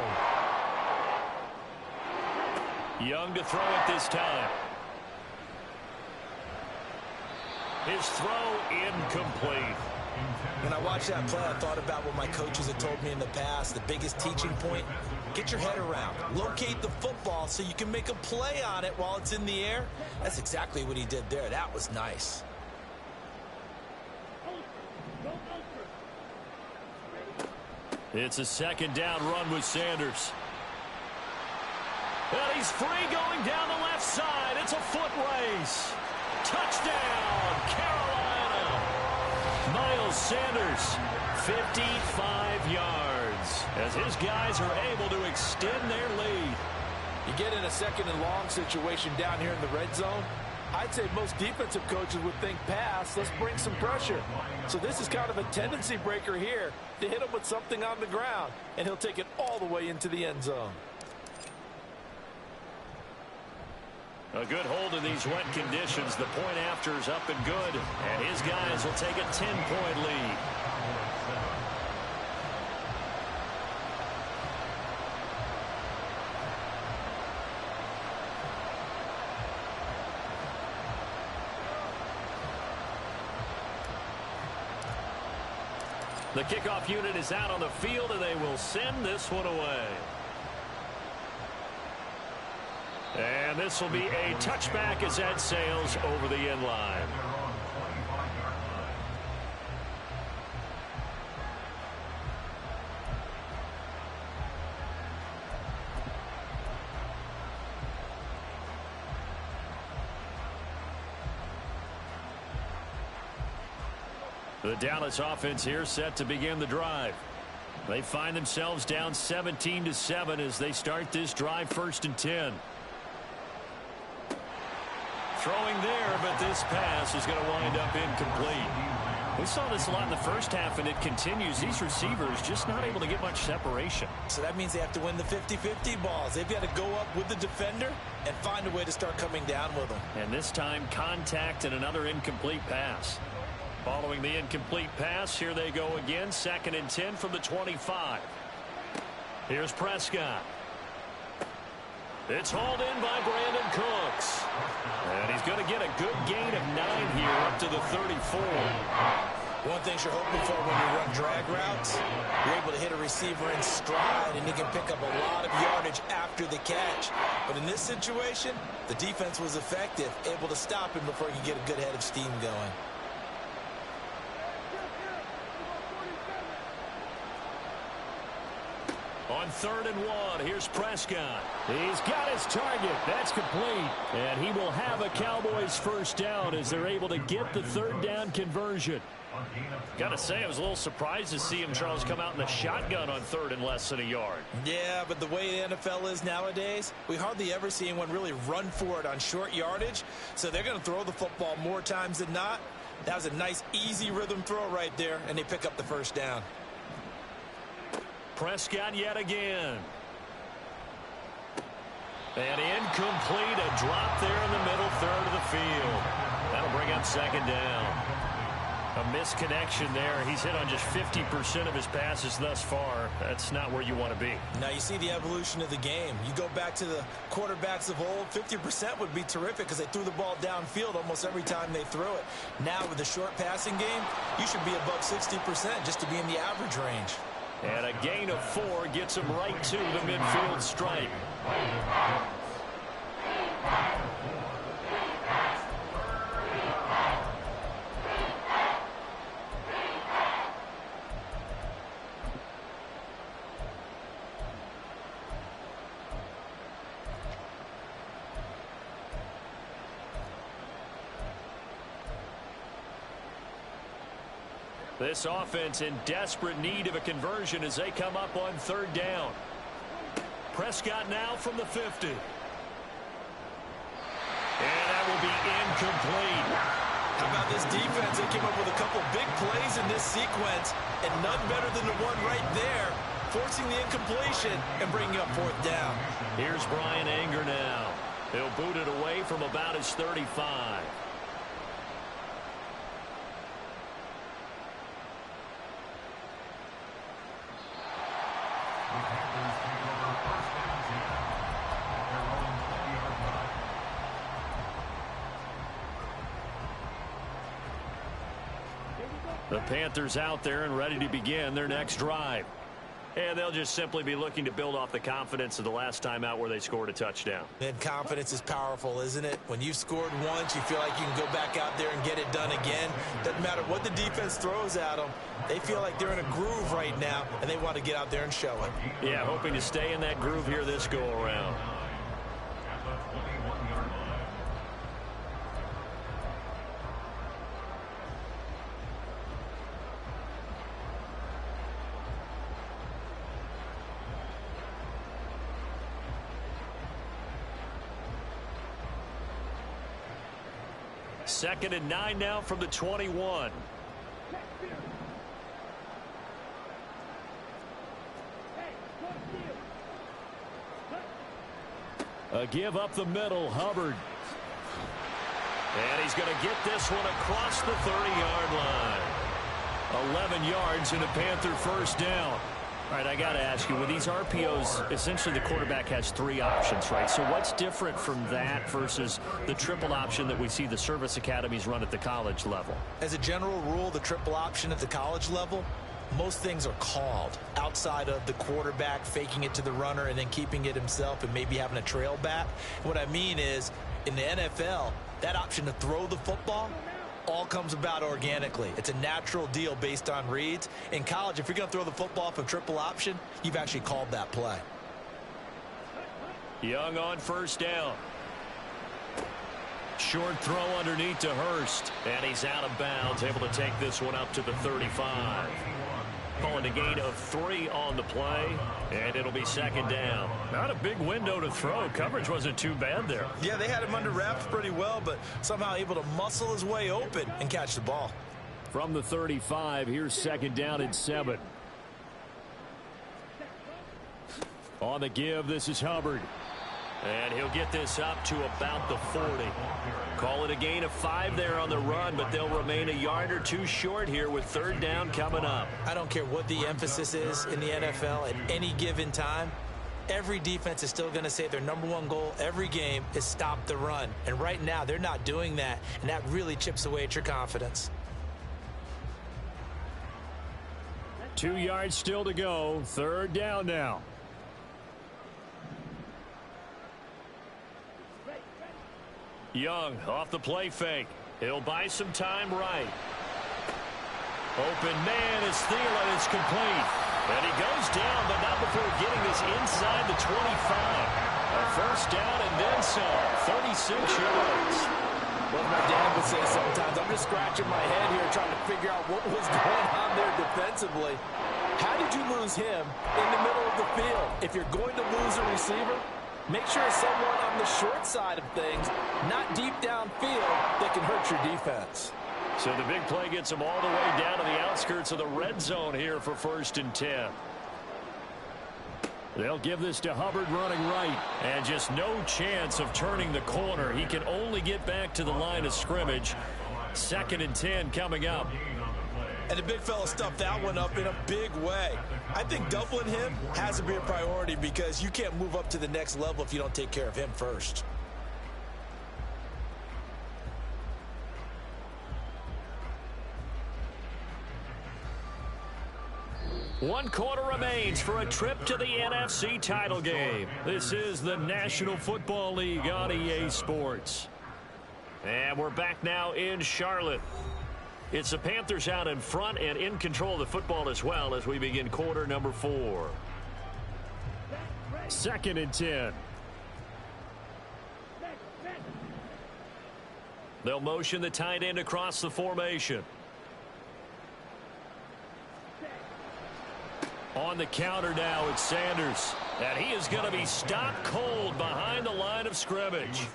Young to throw it this time. His throw incomplete. When I watched that play, I thought about what my coaches had told me in the past. The biggest teaching point, get your head around. Locate the football so you can make a play on it while it's in the air. That's exactly what he did there. That was nice. It's a second down run with Sanders. And he's free going down the left side. It's a foot race. Touchdown, Carolina. Miles Sanders, 55 yards, as his guys are able to extend their lead. You get in a second and long situation down here in the red zone. I'd say most defensive coaches would think pass, let's bring some pressure. So this is kind of a tendency breaker here to hit him with something on the ground, and he'll take it all the way into the end zone. A good hold in these wet conditions. The point after is up and good. And his guys will take a 10-point lead. The kickoff unit is out on the field, and they will send this one away. And this will be a touchback as that sails over the end line. The Dallas offense here set to begin the drive. They find themselves down 17-7 as they start this drive, 1st and 10. Throwing there, but this pass is going to wind up incomplete. We saw this a lot in the first half, and it continues. These receivers just not able to get much separation. So that means they have to win the 50-50 balls. They've got to go up with the defender and find a way to start coming down with them. And this time, contact and another incomplete pass. Following the incomplete pass, here they go again. 2nd and 10 from the 25. Here's Prescott. It's hauled in by Brandon Cooks. And he's going to get a good gain of 9 here up to the 34. One thing you're hoping for when you run drag routes, you're able to hit a receiver in stride, and he can pick up a lot of yardage after the catch. But in this situation, the defense was effective, able to stop him before he could get a good head of steam going. On 3rd and 1, here's Prescott. He's got his target. That's complete. And he will have a Cowboys first down as they're able to get the 3rd down conversion. Got to say, I was a little surprised to see him, Charles, come out in the shotgun on 3rd and less than a yard. Yeah, but the way the NFL is nowadays, we hardly ever see anyone really run for it on short yardage. So they're going to throw the football more times than not. That was a nice, easy rhythm throw right there, and they pick up the first down. Prescott yet again. And incomplete, a drop there in the middle 3rd of the field. That'll bring up 2nd down. A misconnection there. He's hit on just 50% of his passes thus far. That's not where you want to be. Now you see the evolution of the game. You go back to the quarterbacks of old, 50% would be terrific because they threw the ball downfield almost every time they threw it. Now with the short passing game, you should be above 60% just to be in the average range. And a gain of 4 gets him right to the midfield stripe. This offense in desperate need of a conversion as they come up on 3rd down. Prescott now from the 50. And that will be incomplete. How about this defense? They came up with a couple big plays in this sequence, and none better than the one right there, forcing the incompletion and bringing up 4th down. Here's Brian Anger now. He'll boot it away from about his 35. The Panthers out there and ready to begin their next drive. And they'll just simply be looking to build off the confidence of the last time out where they scored a touchdown. And confidence is powerful, isn't it? When you've scored once, you feel like you can go back out there and get it done again. Doesn't matter what the defense throws at them. They feel like they're in a groove right now, and they want to get out there and show it. Yeah, hoping to stay in that groove here this go-around. Second and 9 now from the 21. A give up the middle, Hubbard. And he's going to get this one across the 30-yard line. 11 yards and a Panther first down. All right, I got to ask you, with these RPOs, essentially the quarterback has 3 options, right? So what's different from that versus the triple option that we see the service academies run at the college level? As a general rule, the triple option at the college level, most things are called outside of the quarterback faking it to the runner and then keeping it himself and maybe having a trail back. What I mean is, in the NFL, that option to throw the football all comes about organically. It's a natural deal based on reads. In college, if you're going to throw the football off a triple option, you've actually called that play. Young on first down. Short throw underneath to Hurst. And he's out of bounds, able to take this one up to the 35. Calling a gain of 3 on the play, and it'll be second down. Not a big window to throw. Coverage wasn't too bad there. Yeah, they had him under wraps pretty well, but somehow able to muscle his way open and catch the ball. From the 35, here's second down and 7. On the give, this is Hubbard. And he'll get this up to about the 40. Call it a gain of 5 there on the run, but they'll remain a yard or 2 short here with third down coming up. I don't care what the emphasis is in the NFL at any given time. Every defense is still going to say their #1 goal every game is stop the run. And right now, they're not doing that, and that really chips away at your confidence. 2 yards still to go. Third down now. Young off the play fake. He'll buy some time right. Open man is Thielen. It's complete. And he goes down, but not before getting this inside the 25. A first down and then some. 36 yards. What my dad would say sometimes, I'm just scratching my head here trying to figure out what was going on there defensively. How did you lose him in the middle of the field? If you're going to lose a receiver, make sure it's someone on the short side of things, not deep downfield, that can hurt your defense. So the big play gets them all the way down to the outskirts of the red zone here for first and 10. They'll give this to Hubbard running right. And just no chance of turning the corner. He can only get back to the line of scrimmage. Second and 10 coming up. And the big fella stuffed that one up in a big way. I think doubling him has to be a priority because you can't move up to the next level if you don't take care of him first. One quarter remains for a trip to the NFC title game. This is the National Football League on EA Sports. And we're back now in Charlotte. It's the Panthers out in front and in control of the football as well as we begin quarter number 4. Second and 10. They'll motion the tight end across the formation. On the counter now, it's Sanders. And he is going to be stopped cold behind the line of of scrimmage.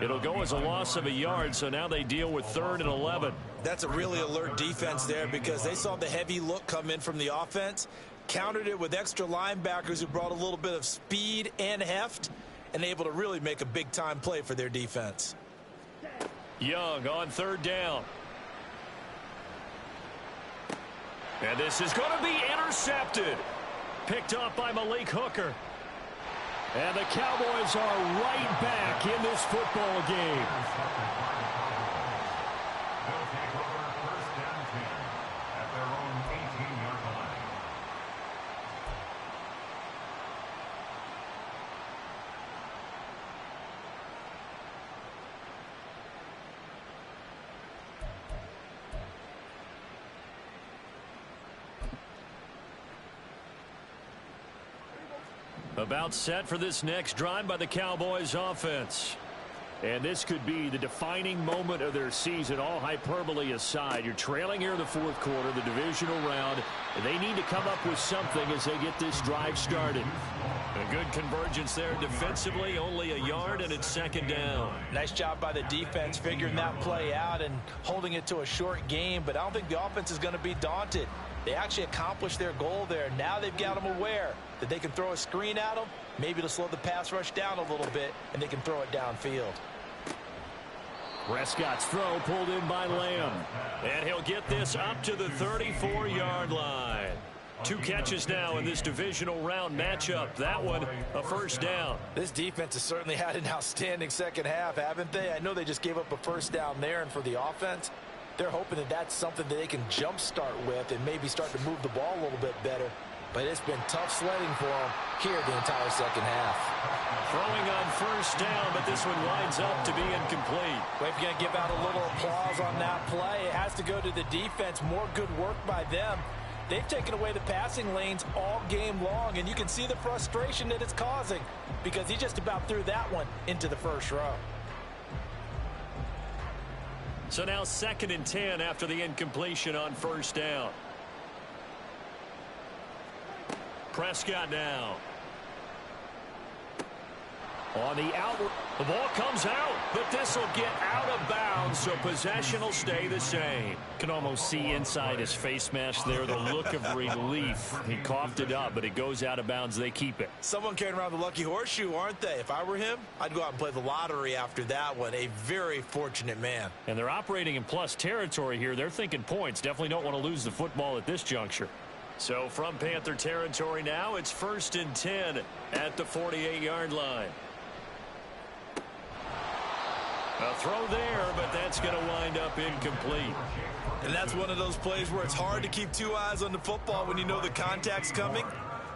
It'll go as a loss of a yard, so now they deal with 3rd and 11. That's a really alert defense there because they saw the heavy look come in from the offense, countered it with extra linebackers who brought a little bit of speed and heft, and able to really make a big-time play for their defense. Young on 3rd down. And this is going to be intercepted. Picked up by Malik Hooker. And the Cowboys are right back in this football game. They'll take over 1st and 10 at their own 18-yard line. About set for this next drive by the Cowboys offense. And this could be the defining moment of their season, all hyperbole aside. You're trailing here in the 4th quarter, the divisional round. And they need to come up with something as they get this drive started. A good convergence there defensively, only a yard, and it's 2nd down. Nice job by the defense figuring that play out and holding it to a short game, but I don't think the offense is going to be daunted. They actually accomplished their goal there. Now they've got them aware that they can throw a screen at them, maybe to slow the pass rush down a little bit, and they can throw it downfield. Prescott's throw pulled in by Lamb. And he'll get this up to the 34-yard line. 2 catches now in this divisional round matchup. That one, a 1st down. This defense has certainly had an outstanding second half, haven't they? I know they just gave up a 1st down there, and for the offense, they're hoping that that's something that they can jumpstart with and maybe start to move the ball a little bit better. But it's been tough sledding for them here the entire second half. Throwing on 1st down, but this one winds up to be incomplete. Well, if you're going to give out a little applause on that play, it has to go to the defense. More good work by them. They've taken away the passing lanes all game long, and you can see the frustration that it's causing because he just about threw that one into the 1st row. So now 2nd and 10 after the incompletion on 1st down. Prescott now. On the out, the ball comes out, but this will get out of bounds, so possession will stay the same. Can almost see inside his face mask there the look of relief. He coughed it up, but it goes out of bounds. They keep it. Someone carrying around the lucky horseshoe, aren't they? If I were him, I'd go out and play the lottery after that one. A very fortunate man. And they're operating in plus territory here. They're thinking points. Definitely don't want to lose the football at this juncture. So from Panther territory now, it's 1st and 10 at the 48-yard line. A throw there, but that's going to wind up incomplete. And that's one of those plays where it's hard to keep 2 eyes on the football when you know the contact's coming,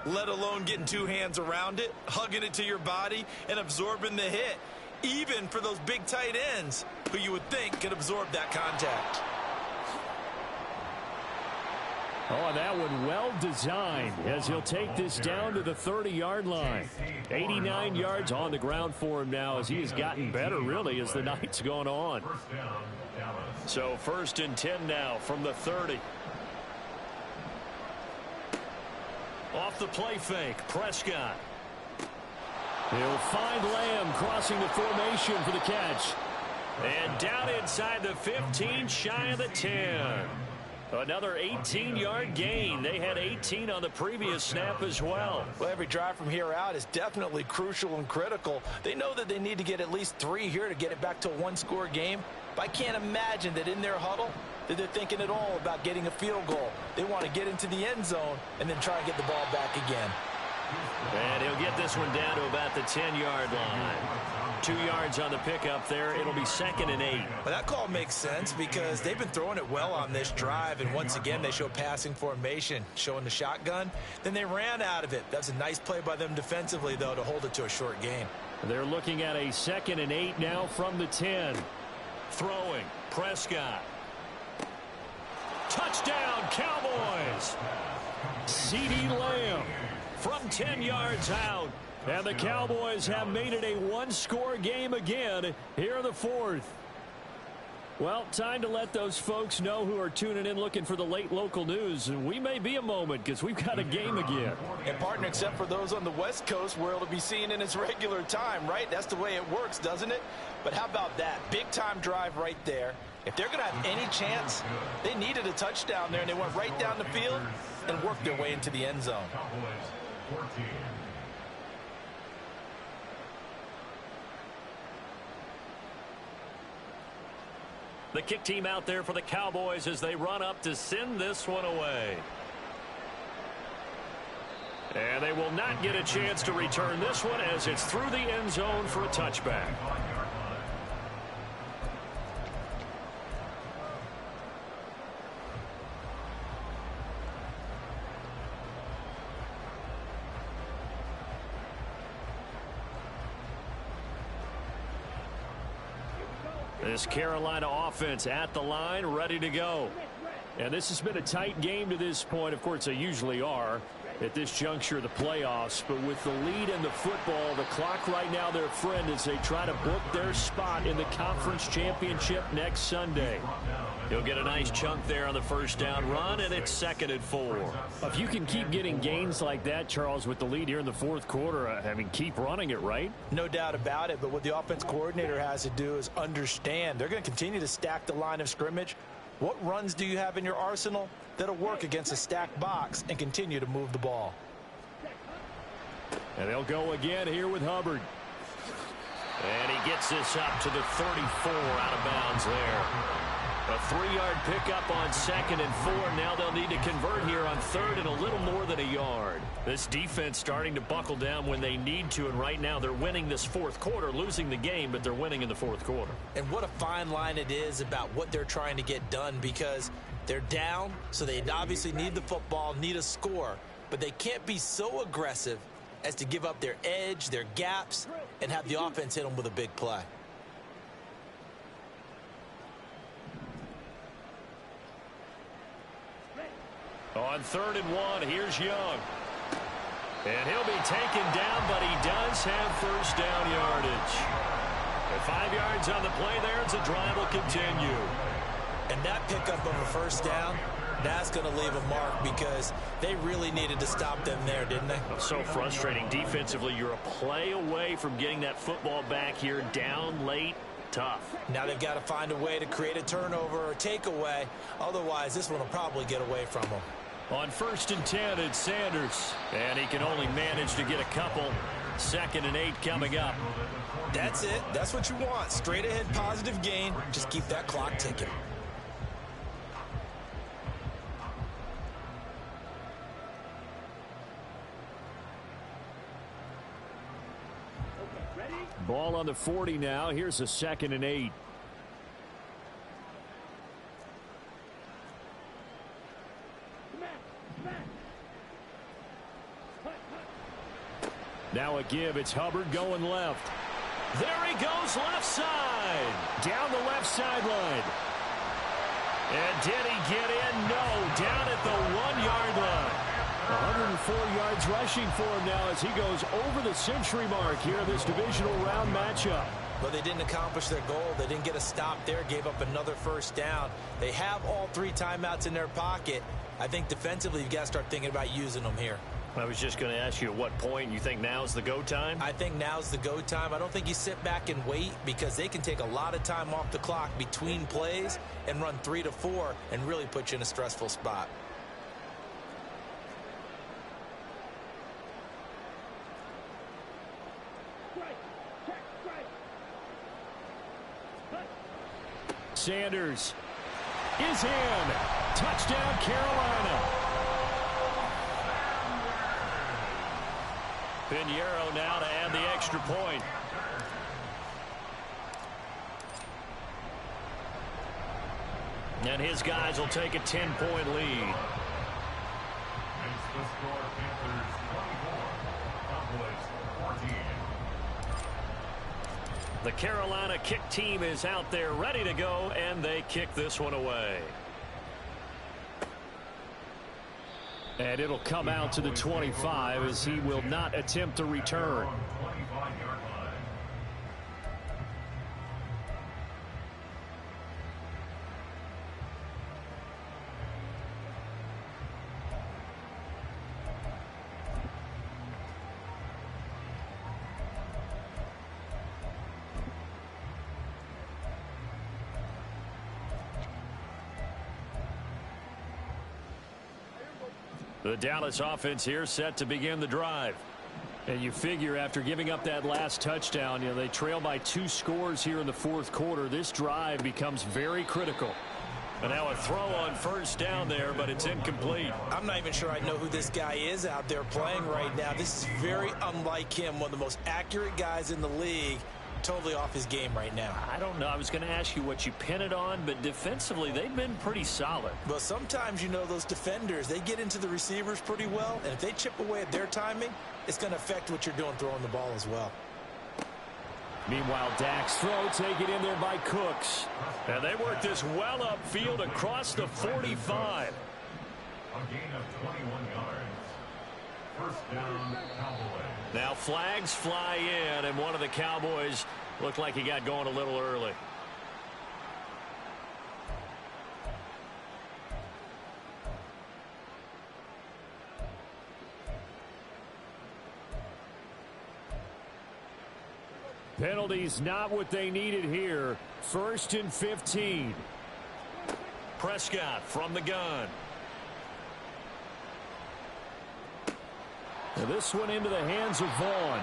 let alone getting 2 hands around it, hugging it to your body, and absorbing the hit, even for those big tight ends who you would think could absorb that contact. Oh, that one well designed as he'll take this down to the 30-yard line. 89 yards on the ground for him now as he has gotten better, really, as the night's gone on. So 1st and 10 now from the 30. Off the play fake, Prescott. He'll find Lamb crossing the formation for the catch. And down inside the 15, shy of the 10. Another 18-yard gain. They had 18 on the previous snap as well. Well, every drive from here out is definitely crucial and critical. They know that they need to get at least 3 here to get it back to a 1-score game. But I can't imagine that in their huddle that they're thinking at all about getting a field goal. They want to get into the end zone and then try and get the ball back again. And he'll get this one down to about the 10-yard line. 2 yards on the pickup there. It'll be 2nd and 8. Well, that call makes sense because they've been throwing it well on this drive, and once again they show passing formation, showing the shotgun. Then they ran out of it. That's a nice play by them defensively, though, to hold it to a short gain. They're looking at a 2nd and 8 now from the 10. Throwing, Prescott. Touchdown, Cowboys! CeeDee Lamb from 10 yards out. And the Cowboys have made it a 1-score game again here in the 4th. Well, time to let those folks know who are tuning in looking for the late local news. And we may be a moment because we've got a game again. And partner, except for those on the West Coast where it'll be seen in its regular time, right? That's the way it works, doesn't it? But how about that? Big time drive right there. If they're going to have any chance, they needed a touchdown there, and they went right down the field and worked their way into the end zone. The kick team out there for the Cowboys as they run up to send this one away. And they will not get a chance to return this one as it's through the end zone for a touchback. This Carolina offense at the line, ready to go. And this has been a tight game to this point. Of course, they usually are at this juncture of the playoffs. But with the lead in the football, the clock right now their friend as they try to book their spot in the conference championship next Sunday. He'll get a nice chunk there on the first down run, and it's 2nd and 4. If you can keep getting gains like that, Charles, with the lead here in the fourth quarter, I mean, keep running it, right? No doubt about it, but what the offense coordinator has to do is understand they're going to continue to stack the line of scrimmage. What runs do you have in your arsenal that'll work against a stacked box and continue to move the ball? And they'll go again here with Hubbard. And he gets this up to the 34 out of bounds there. A 3-yard pickup on 2nd and 4. Now they'll need to convert here on 3rd and a little more than a yard. This defense starting to buckle down when they need to, and right now they're winning this fourth quarter, losing the game, but they're winning in the fourth quarter. And what a fine line it is about what they're trying to get done, because they're down, so they obviously need the football, need a score, but they can't be so aggressive as to give up their edge, their gaps, and have the offense hit them with a big play. On 3rd and 1, here's Young. And he'll be taken down, but he does have first down yardage. At 5 yards on the play there, the drive will continue. And that pickup of a first down, that's going to leave a mark because they really needed to stop them there, didn't they? So frustrating. Defensively, you're a play away from getting that football back here, down late. Tough. Now they've got to find a way to create a turnover or takeaway. Otherwise, this one will probably get away from them. On 1st and 10, it's Sanders. And he can only manage to get a couple. 2nd and 8 coming up. That's it. That's what you want. Straight ahead positive gain. Just keep that clock ticking. Ball on the 40 now. Here's a 2nd and 8. Now a give. It's Hubbard going left. There he goes left side. Down the left sideline. And did he get in? No. Down at the 1-yard line. 104 yards rushing for him now as he goes over the century mark here in this divisional round matchup. But they didn't accomplish their goal. They didn't get a stop there, gave up another first down. They have all 3 timeouts in their pocket. I think defensively you've got to start thinking about using them here. I was just going to ask you at what point you think now's the go time? I think now's the go time. I don't think you sit back and wait because they can take a lot of time off the clock between plays and run 3 to 4 and really put you in a stressful spot. Sanders is in. Touchdown, Carolina. Pinheiro now to add the extra point. And his guys will take a 10-point lead. Makes the score Panthers 24, Cowboys 14. The Carolina kick team is out there ready to go, and they kick this one away. And it'll come out to the 25 as he will not attempt to return. The Dallas offense here set to begin the drive. And you figure after giving up that last touchdown, they trail by 2 scores here in the fourth quarter. This drive becomes very critical. And now a throw on first down there, but it's incomplete. I'm not even sure I know who this guy is out there playing right now. This is very unlike him, one of the most accurate guys in the league. Totally off his game right now. I don't know. I was going to ask you what you pin it on, but defensively, they've been pretty solid. Well, sometimes, those defenders, they get into the receivers pretty well, and if they chip away at their timing, it's going to affect what you're doing throwing the ball as well. Meanwhile, Dak's throw taken in there by Cooks. And they work this well upfield across the 45. A gain of 21 yards. First down, Cowboys. Now flags fly in, and one of the Cowboys looked like he got going a little early. Penalties not what they needed here. 1st and 15. Prescott from the gun. Now this one into the hands of Vaughn.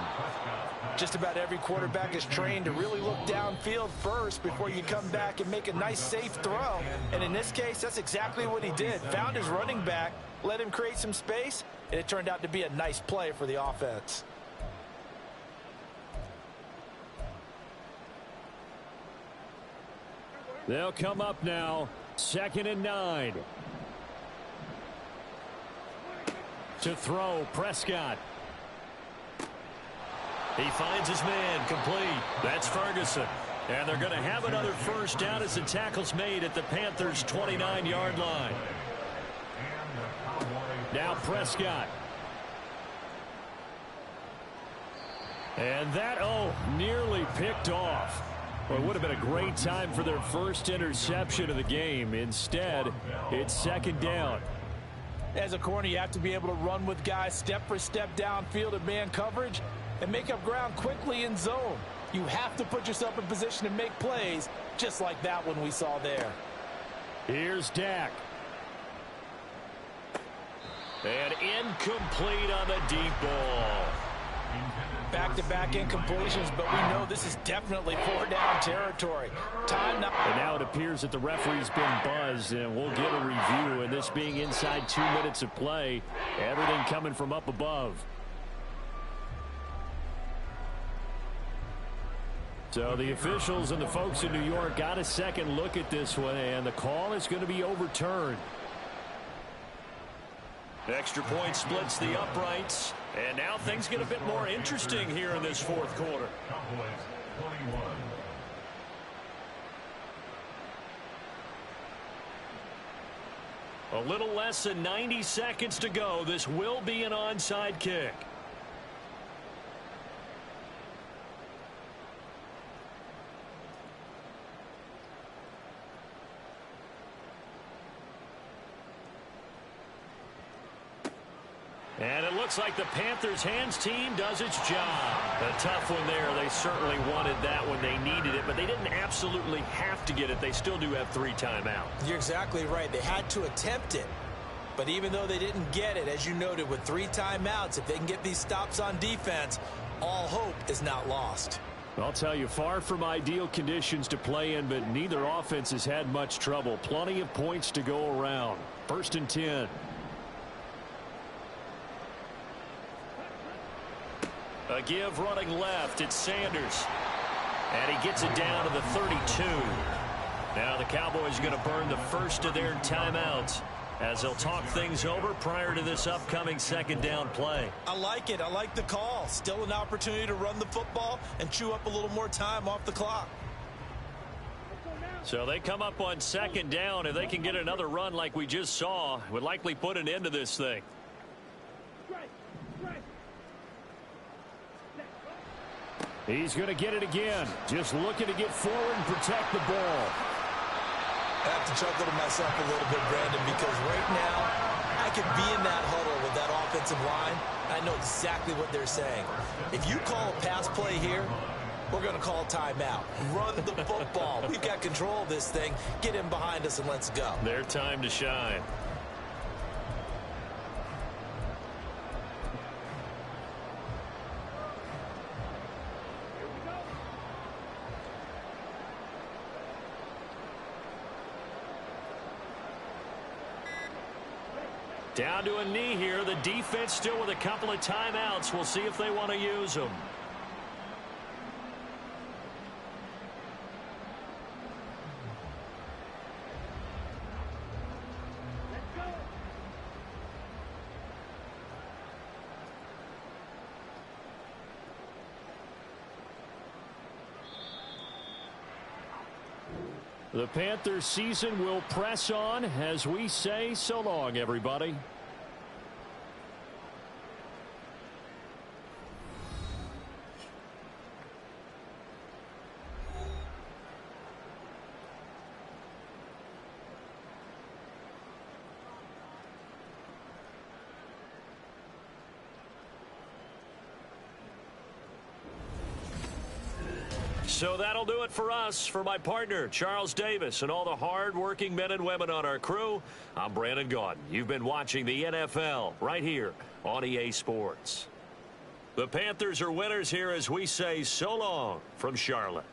Just about every quarterback is trained to really look downfield first before you come back and make a nice safe throw. And in this case, that's exactly what he did. Found his running back, let him create some space, and it turned out to be a nice play for the offense. They'll come up now. 2nd and 9. To throw, Prescott. He finds his man, complete. That's Ferguson. And they're going to have another first down as the tackle's made at the Panthers' 29-yard line. Now Prescott. And that, nearly picked off. Well, it would have been a great time for their first interception of the game. Instead, it's 2nd down. As a corner, you have to be able to run with guys step for step downfield in man coverage and make up ground quickly in zone. You have to put yourself in position to make plays, just like that one we saw there. Here's Dak. And incomplete on the deep ball. Back-to-back incompletions, but we know this is definitely 4-down territory. Time now. And now it appears that the referee's been buzzed, and we'll get a review. And this being inside 2 minutes of play, everything coming from up above. So the officials and the folks in New York got a second look at this one, and the call is going to be overturned. Extra point splits the uprights, and now things get a bit more interesting here in this fourth quarter. Cowboys 21. A little less than 90 seconds to go. This will be an onside kick. And it looks like the Panthers' hands team does its job. A tough one there. They certainly wanted that when they needed it, but they didn't absolutely have to get it. They still do have 3 timeouts. You're exactly right. They had to attempt it. But even though they didn't get it, as you noted, with 3 timeouts, if they can get these stops on defense, all hope is not lost. I'll tell you, far from ideal conditions to play in, but neither offense has had much trouble. Plenty of points to go around. 1st and 10. A give running left. It's Sanders. And he gets it down to the 32. Now the Cowboys are going to burn the first of their timeouts as they'll talk things over prior to this upcoming 2nd down play. I like it. I like the call. Still an opportunity to run the football and chew up a little more time off the clock. So they come up on 2nd down. If they can get another run like we just saw, would likely put an end to this thing. He's going to get it again. Just looking to get forward and protect the ball. I have to chuckle to myself a little bit, Brandon, because right now I could be in that huddle with that offensive line. I know exactly what they're saying. If you call a pass play here, we're going to call timeout. Run the football. We've got control of this thing. Get in behind us and let's go. Their time to shine. Down to a knee here. The defense still with a couple of timeouts. We'll see if they want to use them. The Panthers season will press on as we say so long, everybody. So that'll do it for us. For my partner, Charles Davis, and all the hard-working men and women on our crew, I'm Brandon Gaudin. You've been watching the NFL right here on EA Sports. The Panthers are winners here as we say so long from Charlotte.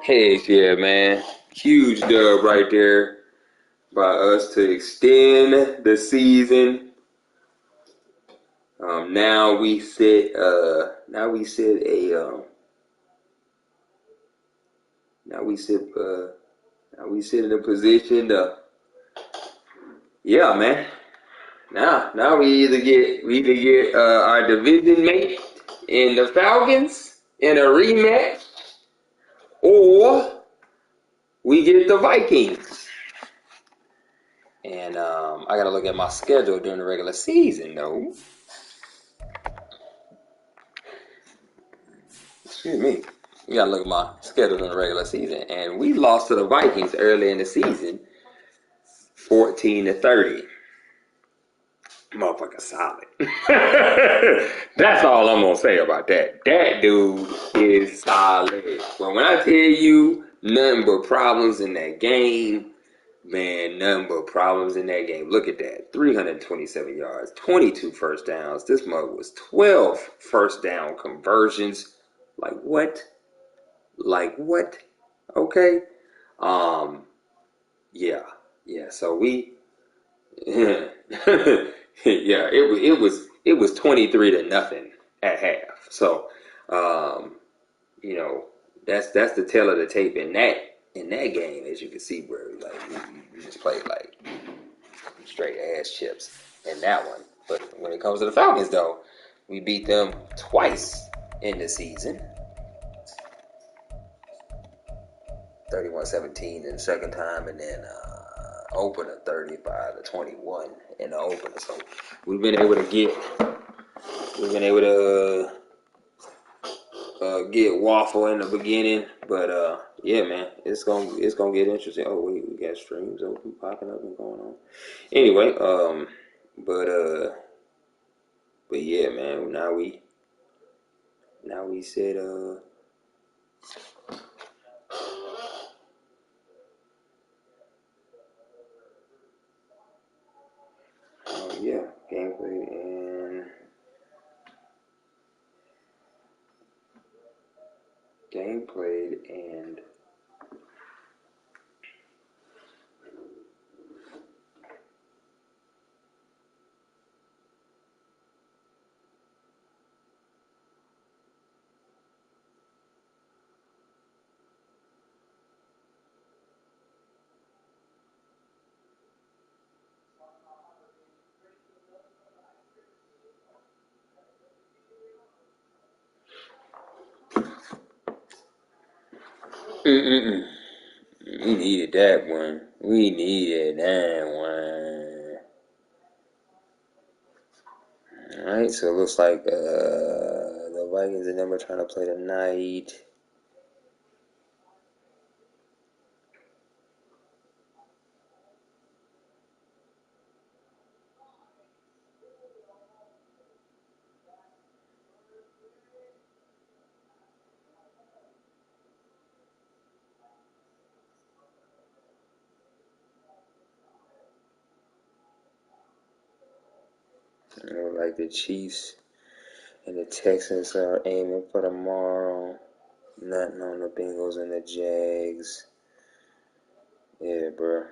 Heck yeah, man. Huge dub right there by us to extend the season. Now we sit in a position to, yeah, man. Now we either get our division mate in the Falcons in a rematch, or we get the Vikings. And I got to look at my schedule during the regular season, though. Excuse me. You got to look at my schedule during the regular season. And we lost to the Vikings early in the season, 14-30. Motherfucker solid. That's all I'm going to say about that. That dude is solid. But when I tell you nothing but problems in that game, man, nothing but problems in that game. Look at that. 327 yards, 22 first downs. This mug was 12 first down conversions. Like what? Okay. Yeah. So we yeah. It was 23-0 at half. So, that's the tail of the tape in that game, as you can see, where we just played like straight ass chips in that one. But when it comes to the Falcons, though, we beat them twice in the season. 31-17 in the second time, and then opener 35-21 in the opener. So we've been able to get waffle in the beginning, but yeah, man, it's gonna get interesting. Oh wait, we got streams open, popping up and going on. Anyway, but yeah, man, now we said yeah, game played and we needed that one. We needed that one. Alright, so it looks like the Vikings and them are trying to play tonight. Like the Chiefs and the Texans are aiming for tomorrow. Nothing on the Bengals and the Jags. Yeah, bro.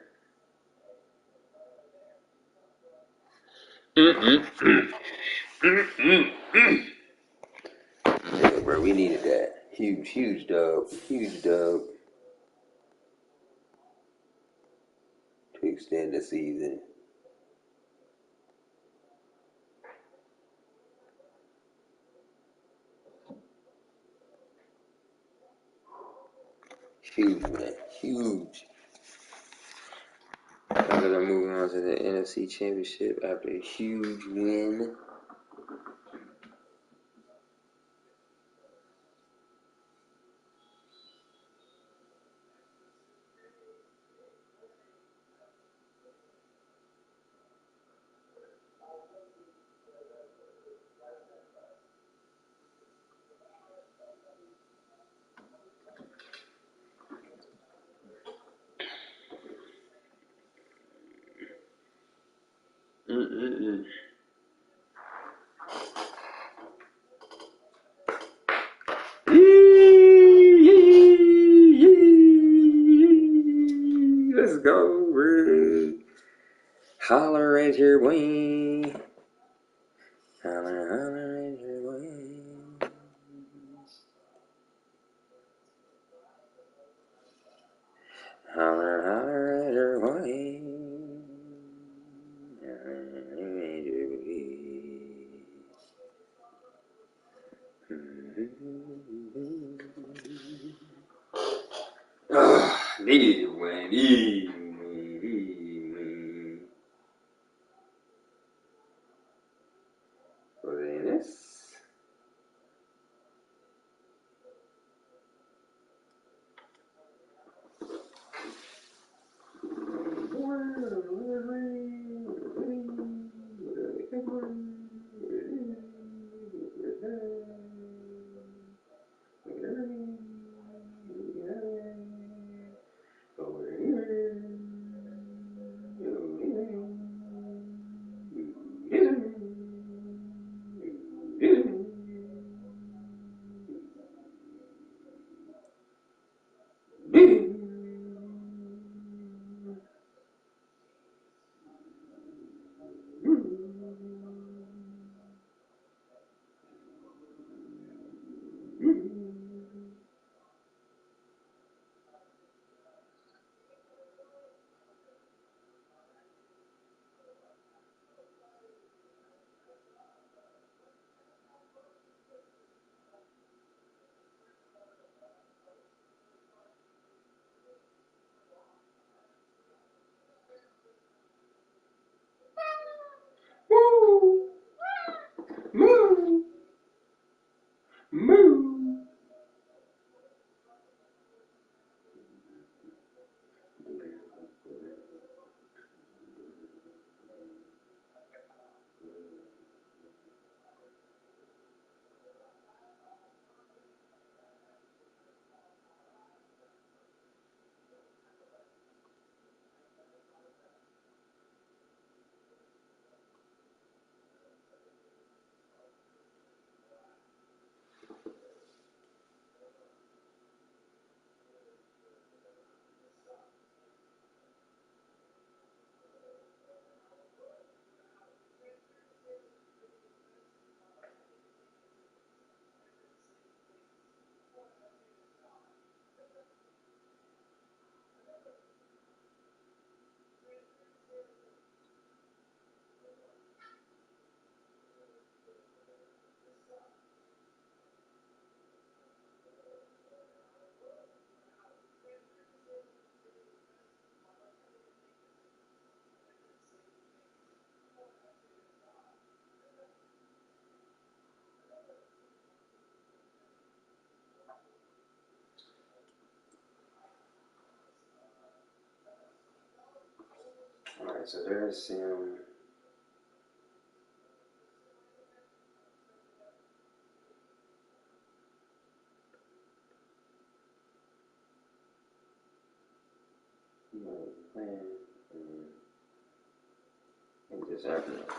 Yeah, bro, we needed that. Huge dub to extend the season. Huge, man. Huge. Now that I'm moving on to the NFC Championship after a huge win. Let's go, bro. Holler at your boy. Holler at your boy. Holler at your boy. Needed to win. Alright, so there's him.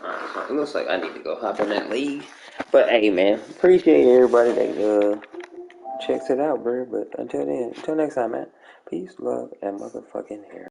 Alright, so it looks like I need to go hop in that league. But hey, man, appreciate everybody that checks it out, bro. But until then, until next time, man. Peace, love, and motherfucking hair.